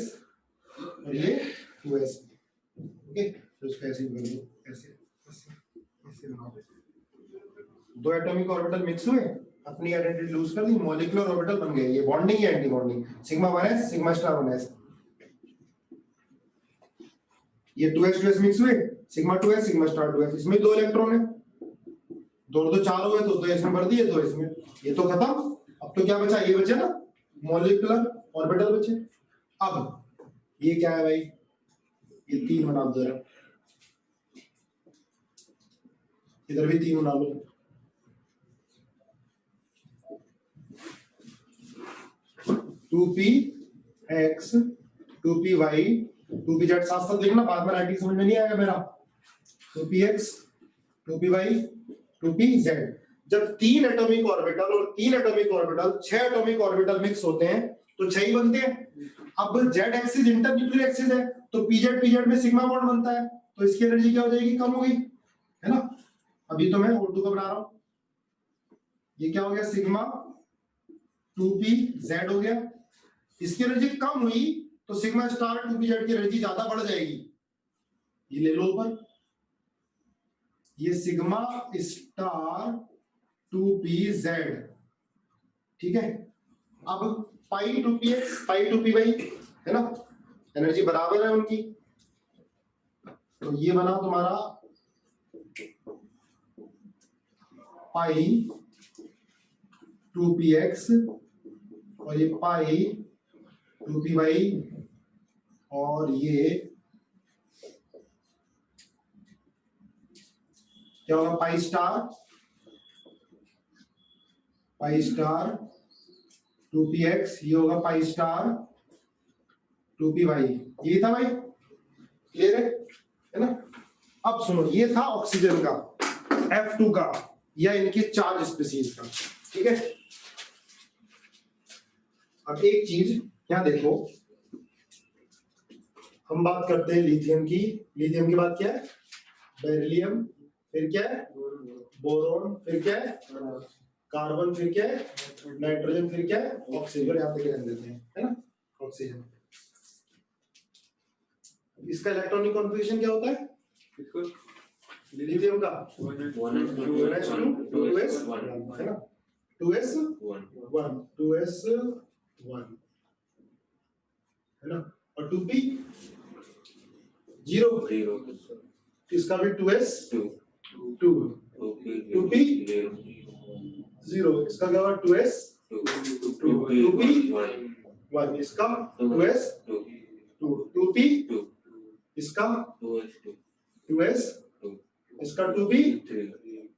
और ये 2s, ओके। तो इसको ऐसे कर दो, ऐसे ऐसे ऐसे बनाओ। दो एटॉमिक ऑर्बिटल मिक्स हुए, अपनी आइडेंटिटी लूज कर दी, मॉलिक्यूलर ऑर्बिटल बन गए, ये बॉन्डिंग या anti bonding, sigma 1s sigma star 1s। ये 2s 2s मिक्स हुए, sigma 2s sigma star 2s। इसमें दो इलेक्ट्रॉन है, दोनों तो चार हुए, तो दो इसमें भर दिए, दो इसमें, ये तो खत्म। अब तो क्या बचा, ये बचे ना मॉलिक्यूलर ऑर्बिटल बचे। अब ये क्या है भाई, ये 3 बना दो जरा, इधर भी 3 बना लो। Two P x, two P Y, two P z, साथ साथ लिखना, बाद में राइटिंग समझ में नहीं आएगा मेरा। Two P x, two P Y, two P Z. जब 3 एटॉमिक ऑर्बिटल और 3 atomic orbital 6 atomic orbital mix होते हैं तो 6 ही बनते हैं। अब जेड एक्सिस इंटरन्यूक्लियर एक्सिस है, तो पीजेड में सिग्मा बॉन्ड बनता है, तो इसकी एनर्जी क्या हो जाएगी, कम हो गई, है ना। अभी तो मैं O2 का बना रहा हूं, ये क्या हो गया सिग्मा 2pz हो गया। इसकी एनर्जी कम हुई तो सिग्मा स्टार 2pz की एनर्जी ज्यादा बढ़ जाएगी, ये ले लो ऊपर, ये सिग्मा स्टार 2pz, ठीक है। अब पाई 2px पाई 2py, है ना, एनर्जी बराबर है उनकी, तो ये बना तुम्हारा पाई 2px और ये पाई 2py, और ये क्या होगा पाई स्टार 2px, ये होगा पाई स्टार 2py। ये था भाई, क्लियर है ना। अब सुनो, ये था ऑक्सीजन का F2 का, या इनके चार्ज स्पीशीज का, ठीक है। अब एक चीज क्या देखो, हम बात करते हैं लिथियम की। लिथियम की बात क्या है, बेरिलियम, फिर क्या है बोरोन, फिर क्या है कार्बन, फिर क्या है नाइट्रोजन, फिर क्या है ऑक्सीजन। यहाँ पे रख देते हैं, है ना, ऑक्सीजन। इसका इलेक्ट्रॉनिक कॉन्फ़िगरेशन क्या होता है लिथियम का 2s2 है ना, 2s1 2s1 है ना, और 2p 0, इसका भी 2s2 2p 0, इसका क्या होगा 2p1, इसका 2s2 2p, इसका 2s, इसका 2p,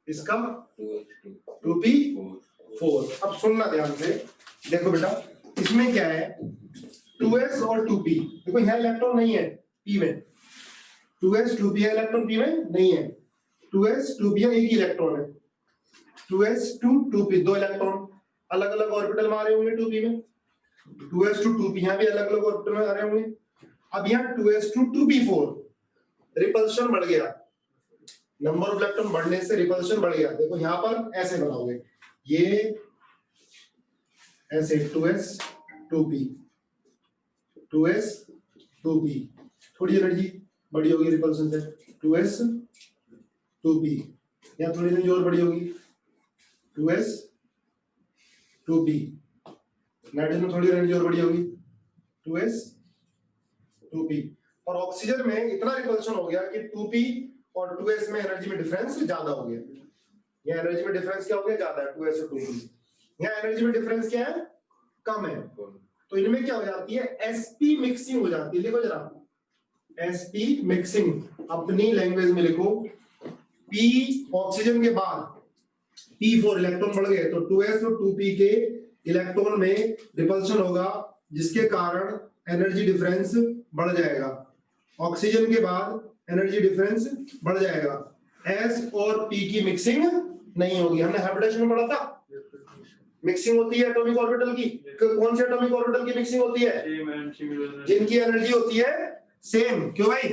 इसका 2p4। अब सुनना ध्यान से, देखो बेटा इसमें क्या है 2s और 2p, देखो यहाँ इलेक्ट्रॉन नहीं है p में, 2s 2p है, इलेक्ट्रॉन p में नहीं है, 2s 2p एक ही इलेक्ट्रॉन है, 2s 2p दो इलेक्ट्रॉन अलग अलग ऑर्बिटल में आ रहे होंगे 2p में, 2s 2p यहाँ भी अलग अलग ऑर्बिटल में आ रहे होंगे। अब यहाँ 2s 2p4 रिपल्शन बढ़ गया, नंबर ऑफ इलेक्ट्रॉन बढ़ने से रिपल्शन बढ़ गया। देखो यहाँ पर ऐसे बनाओगे, ये ऐसे 2s 2p 2s 2p, थोड़ी एनर्जी बड़ी होगी रिपल्शन से, 2s 2p, यहाँ थोड़ी एनर्जी और बड़ी होगी 2s 2p, नाइट्रोजन में थोड़ी एनर्जी और बड़ी होगी 2s 2p। और ऑक्सीजन में इतना रिपल्शन हो गया कि 2p और 2s में एनर्जी में डिफरेंस ज्यादा हो गया। यहाँ एनर्जी में डिफरेंस क्या हो गया, ज्यादा है 2s और 2p। यहाँ एनर्जी में डिफरेंस क्या है, कम है, तो इनमें क्या हो जाती है sp मिक्सिंग हो जाती है। देखो जरा sp मिक्सिंग, अपनी लैंग्वेज में लिखो, p ऑक्सीजन के बाद p4 इलेक्ट्रॉन बढ़ गए तो 2s और 2p के इलेक्ट्रॉन में रिपल्शन होगा, जिसके कारण एनर्जी डिफरेंस बढ़ जाएगा। ऑक्सीजन के बाद एनर्जी डिफरेंस बढ़ जाएगा। s और p की मिक्सिंग नहीं होगी। हमने हैबिटेशन में पढ़ा था मिक्सिंग होती है एटॉमिक ऑर्बिटल की। कौन से एटॉमिक ऑर्बिटल की मिक्सिंग होती है? जिनकी एनर्जी होती है सेम। क्यों भाई?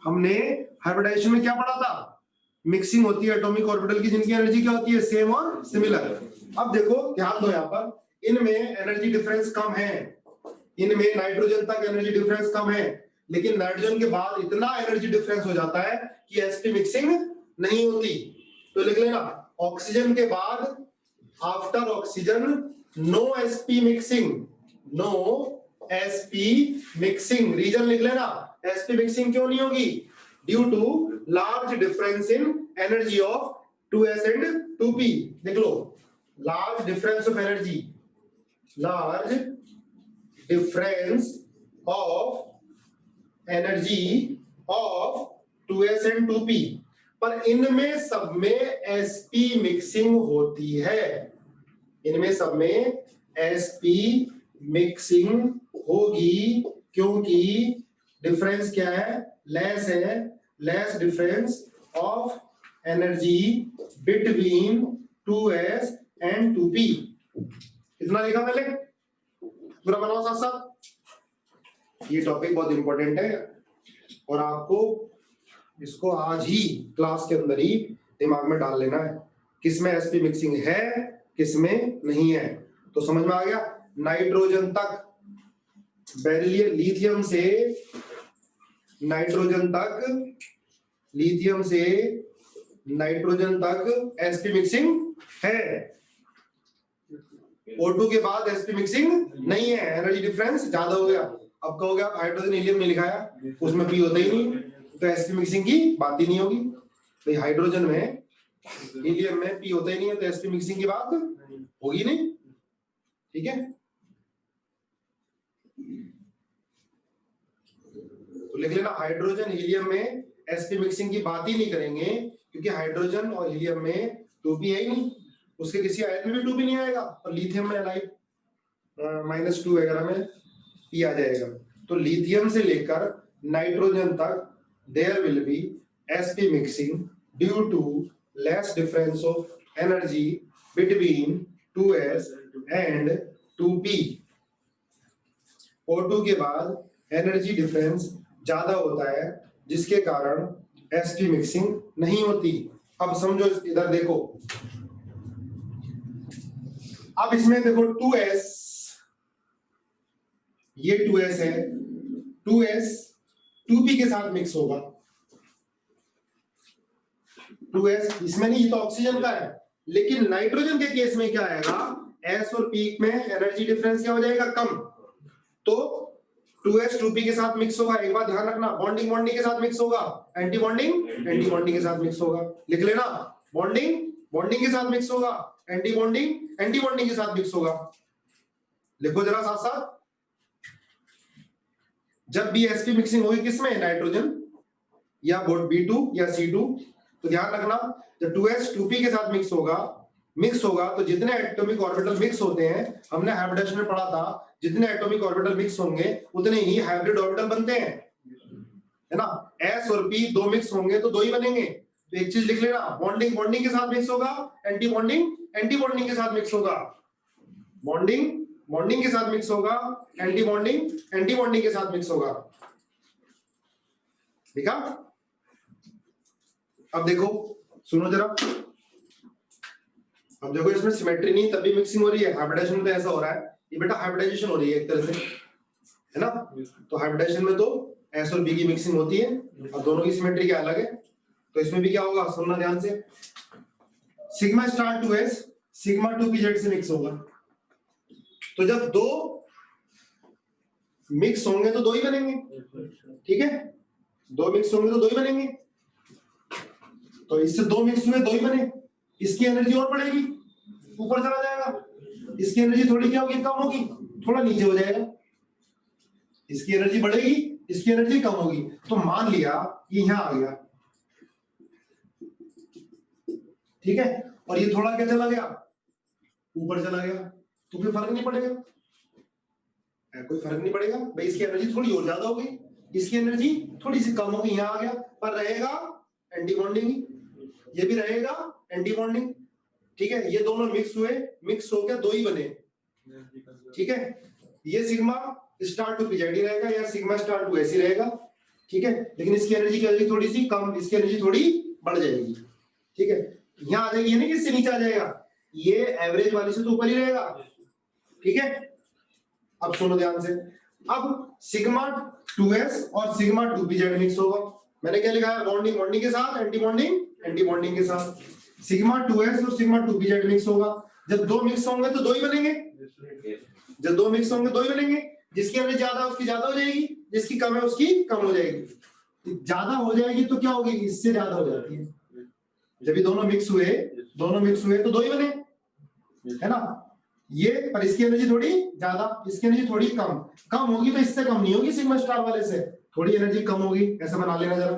हमने हाइब्रिडाइजेशन में क्या पढ़ा था? मिक्सिंग होती है एटॉमिक ऑर्बिटल की जिनकी एनर्जी क्या होती है? सेम और सिमिलर। अब देखो ध्यान दो, यहाँ पर इनमें एनर्जी डिफरेंस कम है, इनमें नाइट्रोजन तक एनर्जी डिफरेंस कम है, लेकिन नाइट्रोजन के बाद इतना एनर्जी डिफरेंस हो जाता है कि sp मिक्सिंग नहीं होती। तो लिख लेना ऑक्सीजन के बाद after oxygen no sp mixing, no sp mixing. Reason लिख लेना, sp मिक्सिंग क्यों नहीं होगी? Due to large difference in energy of 2s and 2p। लिख लो large difference of energy, large difference of energy of 2s and 2p। पर इनमें सब में sp मिक्सिंग होती है, इनमें सब में sp मिक्सिंग होगी, क्योंकि डिफरेंस क्या है? लेस है, less difference of energy between 2s and 2p। कितना लिखा पहले? पूरा बनाओ साथ साथ। ये टॉपिक बहुत इंपॉर्टेंट है और आपको इसको आज ही क्लास के अंदर ही दिमाग में डाल लेना है, किसमें sp मिक्सिंग है किसमें नहीं है। तो समझ में आ गया? नाइट्रोजन तक बेरिलियम, लिथियम से नाइट्रोजन तक, लिथियम से नाइट्रोजन तक sp मिक्सिंग है। O2 के बाद sp मिक्सिंग नहीं है, एनर्जी डिफरेंस ज्यादा हो गया। अब कहोगे आप हाइड्रोजन हीलियम में लिखाया, उसमें p होता ही नहीं, तो sp मिक्सिंग की बात ही नहीं होगी। भाई हाइड्रोजन में, हीलियम में p होता ही नहीं है, तो sp मिक्सिंग की बात होगी नहीं। ठीक है, तो लिख लेना हाइड्रोजन हीलियम में sp मिक्सिंग की बात ही नहीं करेंगे, क्योंकि हाइड्रोजन और हीलियम में 2p है ही नहीं, उसके किसी आयन में भी 2p नहीं आएगा, और लिथियम में लाइक -2 वगैरह में p आ जाएगा। तो लिथियम से लेकर नाइट्रोजन तक there will be sp mixing due to less difference of energy between 2s and 2p। O2 के बाद एनर्जी डिफरेंस ज्यादा होता है, जिसके कारण sp मिक्सिंग नहीं होती। अब समझो, इधर देखो, अब इसमें देखो 2s, ये 2s है, 2s 2p के साथ मिक्स होगा। 2s इसमें नहीं, ये तो ऑक्सीजन का है, लेकिन नाइट्रोजन के केस में क्या आएगा? s और p में एनर्जी डिफरेंस क्या हो जाएगा? कम। तो 2s 2p के साथ मिक्स होगा। एक बात ध्यान रखना, बॉन्डिंग बॉन्डिंग के साथ मिक्स होगा, एंटी बॉन्डिंग एंटी बॉन्डिंग के साथ मिक्स होगा। लिख लेना, बॉन्डिंग बॉन्डिंग के साथ मिक्स होगा, एंटी बॉन्डिंग एंटी बॉन्डिंग के साथ मिक्स होगा। लिखो जरा साथ साथ। जब भी sp मिक्सिंग होगी किसमें? नाइट्रोजन या B2 या C2। तो ध्यान रखना, जब 2s 2p के साथ मिक्स होगा तो जितने एटॉमिक ऑर्बिटल मिक्स होते हैं, हमने हाइब्रिडेशन में पढ़ा था, जितने एटॉमिक ऑर्बिटल मिक्स होंगे उतने ही हाइब्रिड ऑर्बिटल बनते हैं, है ना? s और p दो मिक्स होंगे तो दो ही बनेंगे। तो एक चीज लिख लेना, बॉन्डिंग बॉन्डिंग के साथ मिक्स होगा, एंटी बॉन्डिंग एंटी बॉन्डिंग के साथ मिक्स होगा, बॉन्डिंग बॉन्डिंग के साथ मिक्स होगा, एंटी बॉन्डिंग एंटी बॉन्डिंग के साथ मिक्स होगा। ठीक है? अब देखो, सुनो जरा, अब देखो इसमें सिमेट्री नहीं, तभी मिक्सिंग हो रही है। हाइब्रिडेशन में तो ऐसा हो रहा है, ये बेटा हाइब्रिडाइजेशन हो रही है एक तरह से, है ना? तो हाइब्रिडेशन में तो s और b की मिक्सिंग होती है, और दोनों की सिमेट्री क्या अलग है। तो इसमें भी क्या होगा, सुनना ध्यान से, sigma star 2s sigma 2pz से मिक्स होगा। तो जब दो मिक्स होंगे तो दो ही बनेंगे, ठीक है? दो मिक्स होंगे तो दो ही बनेंगे। तो इससे दो मिक्स हुए, दो ही बने, इसकी एनर्जी और बढ़ेगी, ऊपर चला जाएगा, इसकी एनर्जी थोड़ी क्या होगी? कम होगी, थोड़ा नीचे हो जाएगा। इसकी एनर्जी बढ़ेगी, इसकी एनर्जी कम होगी। तो मान लिया ये यहां आ गया, ठीक है, और ये थोड़ा क्या चला गया, ऊपर चला गया, तो कोई फर्क नहीं पड़ेगा, कोई फर्क नहीं पड़ेगा भाई। इसकी एनर्जी थोड़ी और ज्यादा हो गई, इसकी एनर्जी थोड़ी सी कम हो गई, यहां आ गया, पर रहेगा एंटी बॉन्डिंग, ये भी रहेगा एंटी बॉन्डिंग, ठीक है। ये दोनों मिक्स हुए, मिक्स होकर दो ही बने, ठीक है। ये सिग्मा स्टार टू पीजेड ही रहेगा या सिग्मा स्टार टू ऐसी रहेगा, ठीक है। लेकिन इसकी एनर्जी क्या होगी, थोड़ी सी कम, इसकी एनर्जी थोड़ी बढ़ जाएगी, ठीक है। यहाँ आ जाएगी, ये नहीं कि इससे नीचे आ जाएगा, ये एवरेज वाली से तो ऊपर ही रहेगा, ठीक है। अब सुनो ध्यान से, अब सिग्मा 2s और सिग्मा 2pz मिक्स होगा। मैंने क्या लिखा है, बॉन्डिंग बॉन्डिंग के साथ, एंटी बॉन्डिंग एंटी बॉन्डिंग के साथ। सिग्मा 2s और सिग्मा 2pz मिक्स होगा। जब दो मिक्स होंगे तो दो ही बनेंगे, जब दो मिक्स होंगे दो ही बनेंगे। जिसकी एनर्जी ज्यादा है उसकी ज्यादा हो जाएगी, जिसकी कम है उसकी कम हो जाएगी। ज्यादा हो जाएगी तो क्या होगी, इससे ज्यादा हो जाती है। जब ये दोनों मिक्स हुए तो दो ही बने, है ना। ये पर इसकी एनर्जी थोड़ी ज्यादा, इसकी एनर्जी थोड़ी कम, कम होगी तो इससे कम नहीं होगी, सिग्मा स्टार वाले से थोड़ी एनर्जी कम होगी। ऐसा बना लेना जरा,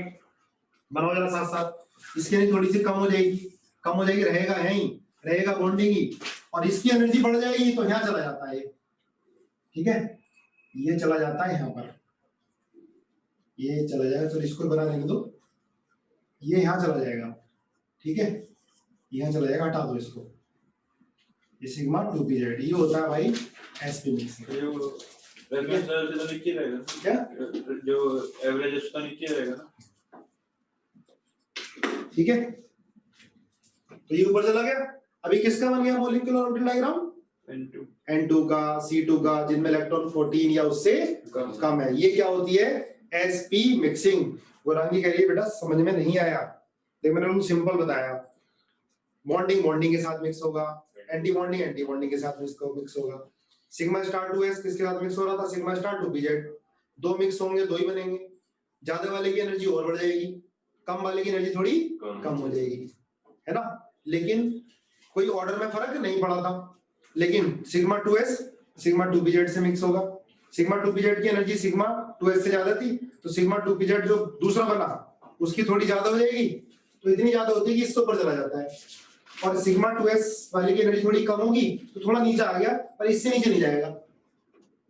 बनाओ जरा साथ साथ। इसकी एनर्जी थोड़ी सी कम हो जाएगी, रहेगा यहीं, रहेगा बॉन्डिंग ही, और इसकी एनर्जी बढ़ जाएगी तो यहाँ चला जाता है, ठीक है। ये चला जाता है यहाँ पर, ये चला जाएगा, तो इसको बना लेने दो, ये यहाँ चला जाएगा, ठीक है, यहाँ चला जाएगा, हटा दो इसको। ये सिग्मा 2pz, ये होता है भाई sp मिक्सिंग। क्या जो एवरेज उसका नीचे रहेगा ना, ठीक है। तो ये ऊपर चला गया। अभी किसका बन गया मॉलिक्यूलर ऑर्बिटल डायग्राम, N2 का, C2 का, जिनमें इलेक्ट्रॉन 14 या उससे कम है। ये क्या होती है, sp मिक्सिंग। गोरांगी कह रही है बेटा समझ में नहीं आया, देख मैंने उनको सिंपल बताया। बॉन्डिंग बॉन्डिंग के साथ मिक्स होगा, एंटी बॉन्डिंग के साथ मिक्स होगा। सिग्मा स्टार 2s किसके साथ मिक्स हो रहा था, सिग्मा स्टार 2pz। दो मिक्स होंगे दो ही बनेंगे। ज्यादा वाले की एनर्जी और बढ़ जाएगी, कम वाले की एनर्जी थोड़ी कम हो जाएगी, है ना। लेकिन कोई ऑर्डर में फर्क नहीं पड़ा था। लेकिन सिग्मा 2s सिग्मा 2pz से मिक्स होगा। सिग्मा 2pz की एनर्जी सिग्मा 2s से ज्यादा थी, तो सिग्मा 2pz जो दूसरा बना उसकी थोड़ी ज्यादा हो जाएगी, तो इतनी ज्यादा होती है कि इससे ऊपर चला जाता है। और सिग्मा 2s वाले की एनर्जी थोड़ी कम होगी तो थोड़ा नीचे आ गया, पर इससे नीचे नहीं जाएगा,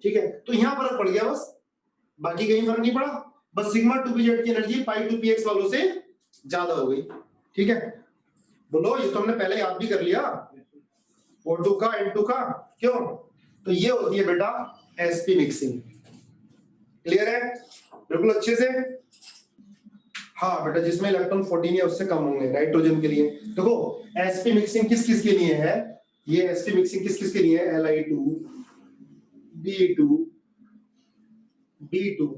ठीक है। तो यहां फर्क पड़ गया बस, बाकी कहीं फर्क नहीं पड़ा। बस सिग्मा 2pz की एनर्जी पाई 2px वालों से ज्यादा हो गई, ठीक है। बोलो, ये तो हमने पहले याद भी कर लिया, O2 का N2 का, क्यों। तो ये होती है बेटा sp मिक्सिंग। क्लियर है बिल्कुल अच्छे से। हाँ बेटा, जिसमें इलेक्ट्रॉन 14 या उससे कम होंगे, नाइट्रोजन के लिए। देखो sp मिक्सिंग किस किस के लिए है, ये sp मिक्सिंग किस किस के लिए है, Li2 B2 B2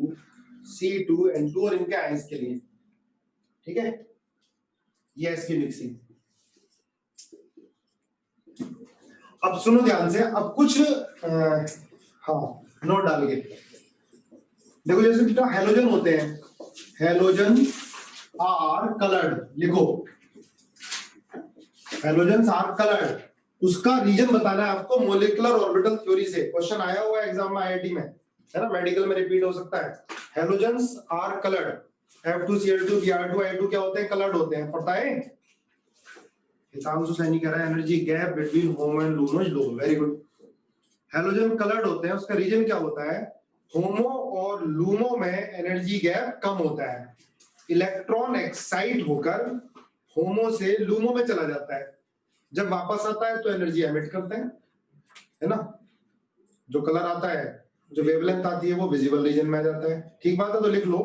C2 N2 और इनके आयंस के लिए, ठीक है। ये sp मिक्सिंग। अब सुनो ध्यान से, अब कुछ हाँ नोट डाल के देखो। जैसे बेटा हेलोजन होते हैं, हेलोजन आर कलर्ड, लिखो हेलोजन आर कलर्ड। उसका रीजन बताना है आपको मॉलिक्यूलर ऑर्बिटल थ्योरी से। क्वेश्चन आया हुआ है एग्जाम में आईआईटी में, है ना, मेडिकल में रिपीट हो सकता है। Halogens are coloured, F2Cl2 Br2 I2 क्या होते हैं, कलर्ड होते हैं, पता है। हितांशु सैनी कह रहा है energy gap between homo and LUMO is low, very good. Halogen coloured होते हैं, उसका रीजन क्या होता है, होमो और लूमो में एनर्जी गैप कम होता है। इलेक्ट्रॉन एक्साइट होकर होमो से लूमो में चला जाता है, जब वापस आता है तो एनर्जी एमिट करते हैं, है ना। जो कलर आता है, जो वेवलेंथ आती है, वो विजिबल रीजन में आ जाता है, ठीक बात है। तो लिख लो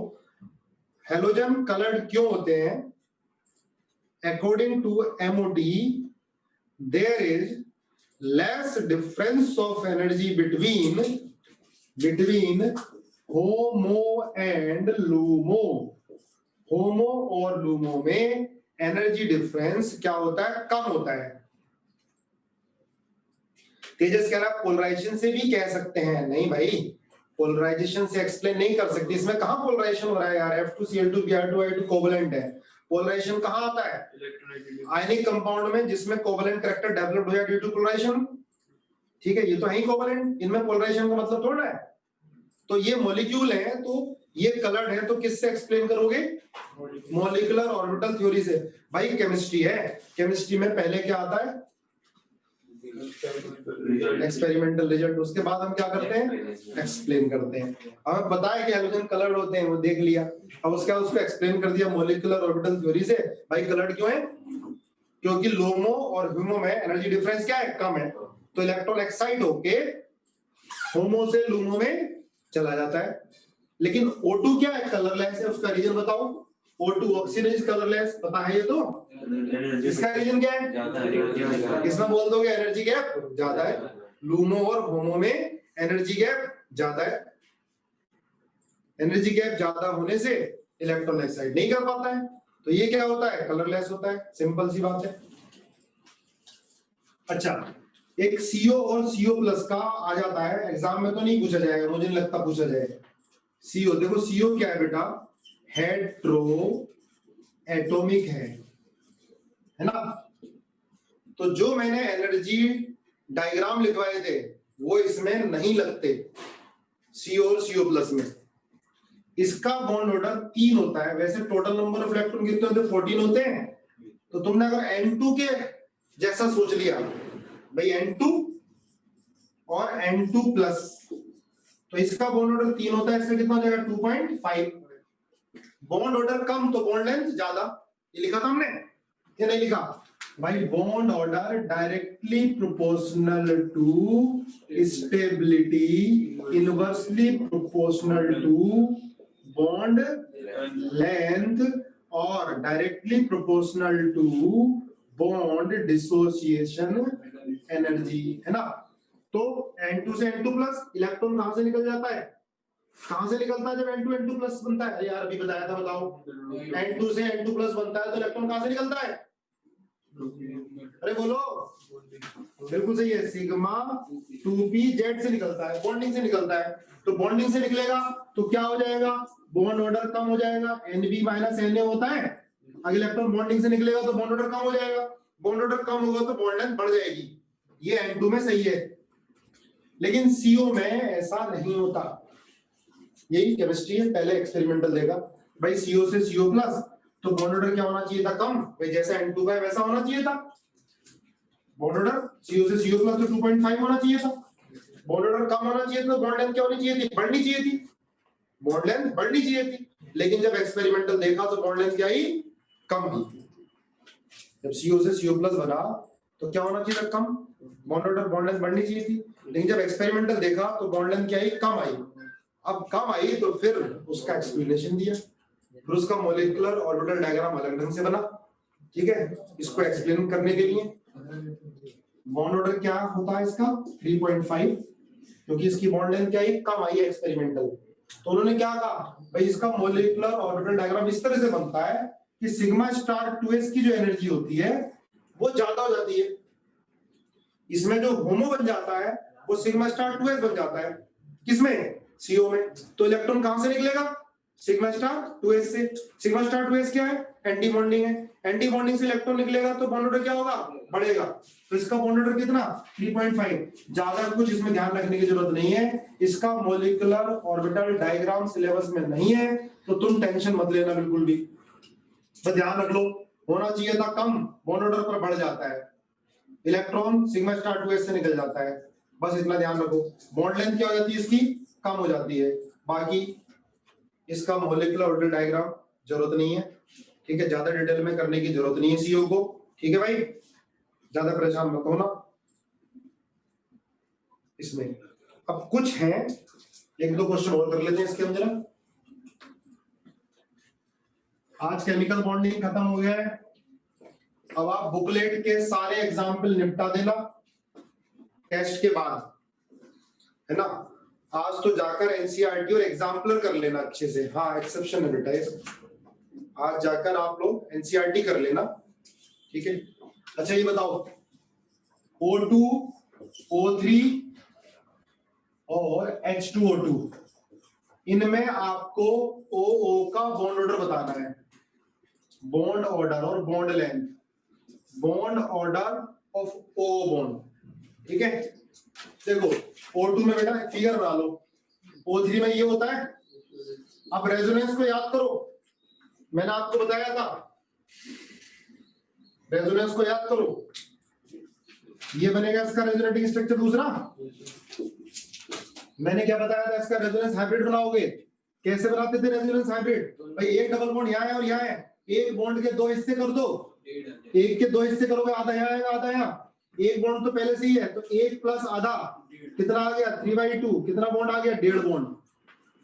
हेलोजन कलर्ड क्यों होते हैं। According to MOT, there is less difference of energy between homo and lumo. होमो और लूमो में एनर्जी डिफरेंस क्या होता है, कम होता है। तेजस कह रहा है पोलराइजेशन से भी कह सकते हैं, नहीं भाई, पोलराइजेशन से एक्सप्लेन नहीं कर सकते। इसमें कहां पोलराइजेशन हो रहा है यार, F2Cl2 Br2 I2 कोवलेंट है। पोलराइजेशन कहां आता है, आयनिक कंपाउंड में, जिसमें कोवलेंट करैक्टर डेवलप्ड हो जाए ड्यू टू पोलराइजेशन, ठीक है। ये तो है ही कोवलेंट, इनमें पोलराइजेशन का मतलब थोड़ा है। तो ये मॉलिक्यूल है, तो ये कलर्ड है, तो किससे एक्सप्लेन करोगे? मॉलिक्यूलर ऑर्बिटल थ्योरी से। भाई केमिस्ट्री है, केमिस्ट्री में पहले क्या आता है? एक्सपेरिमेंटल रिजल्ट, उसके बाद हम क्या करते हैं? एक्सप्लेन करते हैं। हमें पता है कि हैलोजन कलर्ड होते हैं, वो देख लिया, अब उसके बाद उसको एक्सप्लेन कर दिया मॉलिक्यूलर ऑर्बिटल थ्योरी से। भाई कलर्ड क्यों है? क्योंकि लोमो और ह्यूमो में एनर्जी डिफरेंस क्या है? कम है, तो इलेक्ट्रॉन एक्साइट होके होमो से लूमो में चला जाता है। लेकिन O2 क्या है? कलरलेस है, उसका रीजन बताओ। O2 ऑक्सीजन इज कलरलेस, पता है ये तो। इसका रीजन क्या है? किसमें बोल दोगे? एनर्जी गैप ज्यादा है। लूमो और होमो में एनर्जी गैप ज्यादा है, एनर्जी गैप ज्यादा होने से इलेक्ट्रॉन एक्साइट नहीं कर पाता है, तो ये क्या होता है? कलरलेस होता है, सिंपल सी बात है। अच्छा, एक CO और CO प्लस का आ जाता है, एग्जाम में तो नहीं पूछा जाएगा, मुझे नहीं लगता पूछा जाएगा। CO, देखो CO क्या है बेटा? हेट्रो एटॉमिक है ना? तो जो मैंने एनर्जी डायग्राम लिखवाए थे वो इसमें नहीं लगते, CO और CO प्लस में। इसका बॉन्ड ऑर्डर 3 होता है। वैसे टोटल नंबर ऑफ इलेक्ट्रॉन कितने होते हैं? 14 होते हैं। तो तुमने अगर N2 के जैसा सोच लिया भाई, N2 और N2 प्लस, तो इसका बॉन्ड ऑर्डर 3 होता है, इसका कितना हो जाएगा? 2.5। बॉन्ड ऑर्डर कम तो बॉन्ड लेंथ ज्यादा, ये लिखा था हमने, ये नहीं लिखा भाई? Bond order directly proportional to stability, inversely proportional to bond length, और directly proportional to bond dissociation energy, है ना? तो N2 से N2 प्लस इलेक्ट्रॉन कहां से निकल जाता है? कहां से निकलता है जब N2 N2 प्लस बनता है? यार अभी बताया था, बताओ। N2 से N2 प्लस बनता है तो इलेक्ट्रॉन कहां से निकलता है? अरे बोलो, बिल्कुल सही है, सिग्मा 2p Z से निकलता है, बॉन्डिंग से निकलता है। तो बॉन्डिंग से निकलेगा तो क्या हो जाएगा? बॉन्ड ऑर्डर कम हो जाएगा, Nb माइनस Na होता है। अगर इलेक्ट्रॉन बॉन्डिंग से निकलेगा तो बॉन्ड ऑर्डर कम हो जाएगा, बॉन्ड ऑर्डर कम होगा तो बॉन्ड लेंथ बढ़ जाएगी। ये N2 में सही है, लेकिन CO में ऐसा नहीं होता। यही केमिस्ट्री है, पहले एक्सपेरिमेंटल देगा भाई। CO से CO प्लस, तो बॉन्ड ऑर्डर क्या होना चाहिए था? कम। भाई जैसा N2 का है वैसा होना चाहिए था बॉन्ड ऑर्डर। CO से CO प्लस तो 2.5 होना चाहिए था। बॉन्ड ऑर्डर कम होना चाहिए था, बॉन्ड लेंथ क्या होनी चाहिए थी? बढ़नी चाहिए थी, बॉन्ड लेंथ बढ़नी चाहिए थी। लेकिन जब एक्सपेरिमेंटल देखा तो बॉन्ड लेंथ क्या आई? कम आई। जब CO से CO प्लस बना तो क्या होना चाहिए था? कम। बॉन्ड ऑर्डर बॉन्ड लेंथ बढ़नी चाहिए थी, लेकिन जब एक्सपेरिमेंटल देखा तो बॉन्ड लेंथ क्या आई? कम आई। अब कम आई तो फिर उसका एक्सप्लेनेशन दिया, फिर उसका मॉलिक्यूलर ऑर्बिटल डायग्राम अलग ढंग से बना, ठीक है, इसको एक्सप्लेन करने के लिए। बॉन्ड ऑर्डर क्या होता है इसका? 3.5, क्योंकि इसकी बॉन्ड लेंथ क्या आई? कम आई है एक्सपेरिमेंटल। तो उन्होंने क्या कहा भाई, इसका मॉलिक्यूलर ऑर्बिटल डायग्राम इस तरह से बनता है कि सिग्मा स्टार 2s की जो एनर्जी होती है वो ज्यादा हो जाती है। इसमें जो होमो बन जाता है वो सिग्मा स्टार 2s बन जाता है। किसमें? CO में। तो इलेक्ट्रॉन कहां से निकलेगा? सिग्मा स्टार 2s से। सिग्मा स्टार 2s क्या है? एंटी बॉन्डिंग है। एंटी बॉन्डिंग से इलेक्ट्रॉन निकलेगा तो बॉन्ड ऑर्डर क्या होगा? बढ़ेगा। तो इसका बॉन्ड ऑर्डर कितना? 3.5। ज्यादा कुछ इसमें ध्यान रखने की जरूरत नहीं है, इसका मॉलिक्यूलर ऑर्बिटल डायग्राम सिलेबस में नहीं है, तो तुम टेंशन मत लेना बिल्कुल भी। बस ध्यान रख लो, होना चाहिए था कम, बॉन्ड ऑर्डर पर बढ़ जाता है, इलेक्ट्रॉन सिग्मा स्टार 2s से निकल जाता है, बस इतना ध्यान रखो। बॉन्ड लेंथ क्या हो जाती है इसकी? कम हो जाती है। बाकी इसका मॉलिक्यूलर ऑर्बिटल डायग्राम जरूरत नहीं है, ठीक है, ज्यादा डिटेल में करने की जरूरत नहीं है CO को, ठीक है भाई, ज्यादा परेशान मत होना इसमें। अब कुछ हैं, एक दो क्वेश्चन और कर लेते हैं इसके अंदर। आज केमिकल बॉन्डिंग खत्म हो गया है, अब आप बुकलेट के सारे एग्जाम्पल निपटा देना टेस्ट के बाद, है ना। आज तो जाकर एनसीईआरटी और एग्जाम्पलर कर लेना अच्छे से। हाँ एक्सेप्शन है बेटा, आज जाकर आप लोग एनसीईआरटी कर लेना, ठीक है। अच्छा ये बताओ, O2, O3 और H2O2, इनमें आपको OO का बॉन्ड ऑर्डर बताना है। बॉन्ड ऑर्डर और bond length, bond order of O bond, ठीक है। देखो O2 में बेटा फिगर बना लो, O3 में ये होता है। अब रेजोनेंस को याद करो, मैंने आपको बताया था, रेजोनेंस को याद करो, ये बनेगा इसका रेजोनेटिंग स्ट्रक्चर दूसरा। मैंने क्या बताया था, इसका रेजोनेंस हाइब्रिड बनाओगे। कैसे बनाते थे रेजोनेंस हाइब्रिड? भाई एक डबल बॉन्ड यहाँ है और यहाँ है, एक बॉन्ड के दो हिस्से कर दो, एक के दो हिस्से करोगे, आधा यहाँ आएगा आधा यहाँ। एक बॉन्ड तो पहले से ही है, तो एक प्लस आधा कितना आ गया 3/2, कितना बॉन्ड आ गया 1.5 बॉन्ड,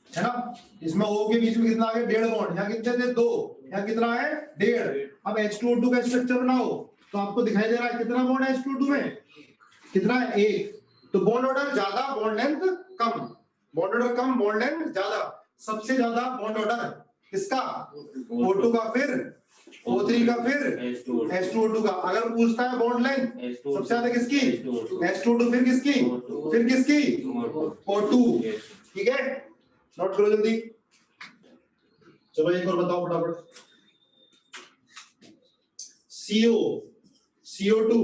है ना। इसमें O के बीच में कितना आ गया 1.5 बॉन्ड, यहाँ कितने थे 2, यहाँ कितना है 1.5। अब H2O2 का स्ट्रक्चर बनाओ तो आपको दिखाई दे रहा है कितना बॉन्ड है H2O2 में, कितना है 1। तो बॉन्ड ऑर्डर ज्यादा बॉन्ड लेंथ कम, बॉन्ड ऑर्डर कम बॉन्ड लेंथ ज्यादा। सबसे ज्यादा बॉन्ड ऑर्डर किसका? O2 का, फिर O3 का, फिर H2O2 का। अगर पूछता है बॉन्ड लेंथ सबसे ज्यादा किसकी? H2O2, फिर किसकी? फिर किसकी? O2। ठीक है, नोट करो जल्दी। चलो एक और बताओ फटाफट। CO, CO2,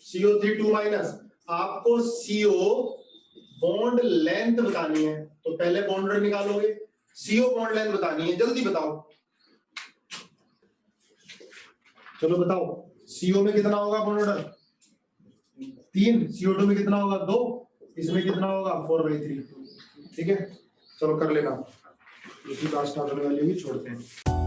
CO3 2-। आपको CO बॉन्ड लेंथ बतानी है, तो पहले बॉन्ड ऑर्डर निकालोगे। CO बॉन्ड लेंथ बतानी है, जल्दी बताओ। चलो बताओ, CO में कितना होगा बॉन्ड ऑर्डर? 3। CO2 में कितना होगा 2, इसमें कितना होगा 4/3। ठीक है, चलो कर लेना, इसी क्लास स्टार्ट होने वाली होगी, छोड़ते हैं।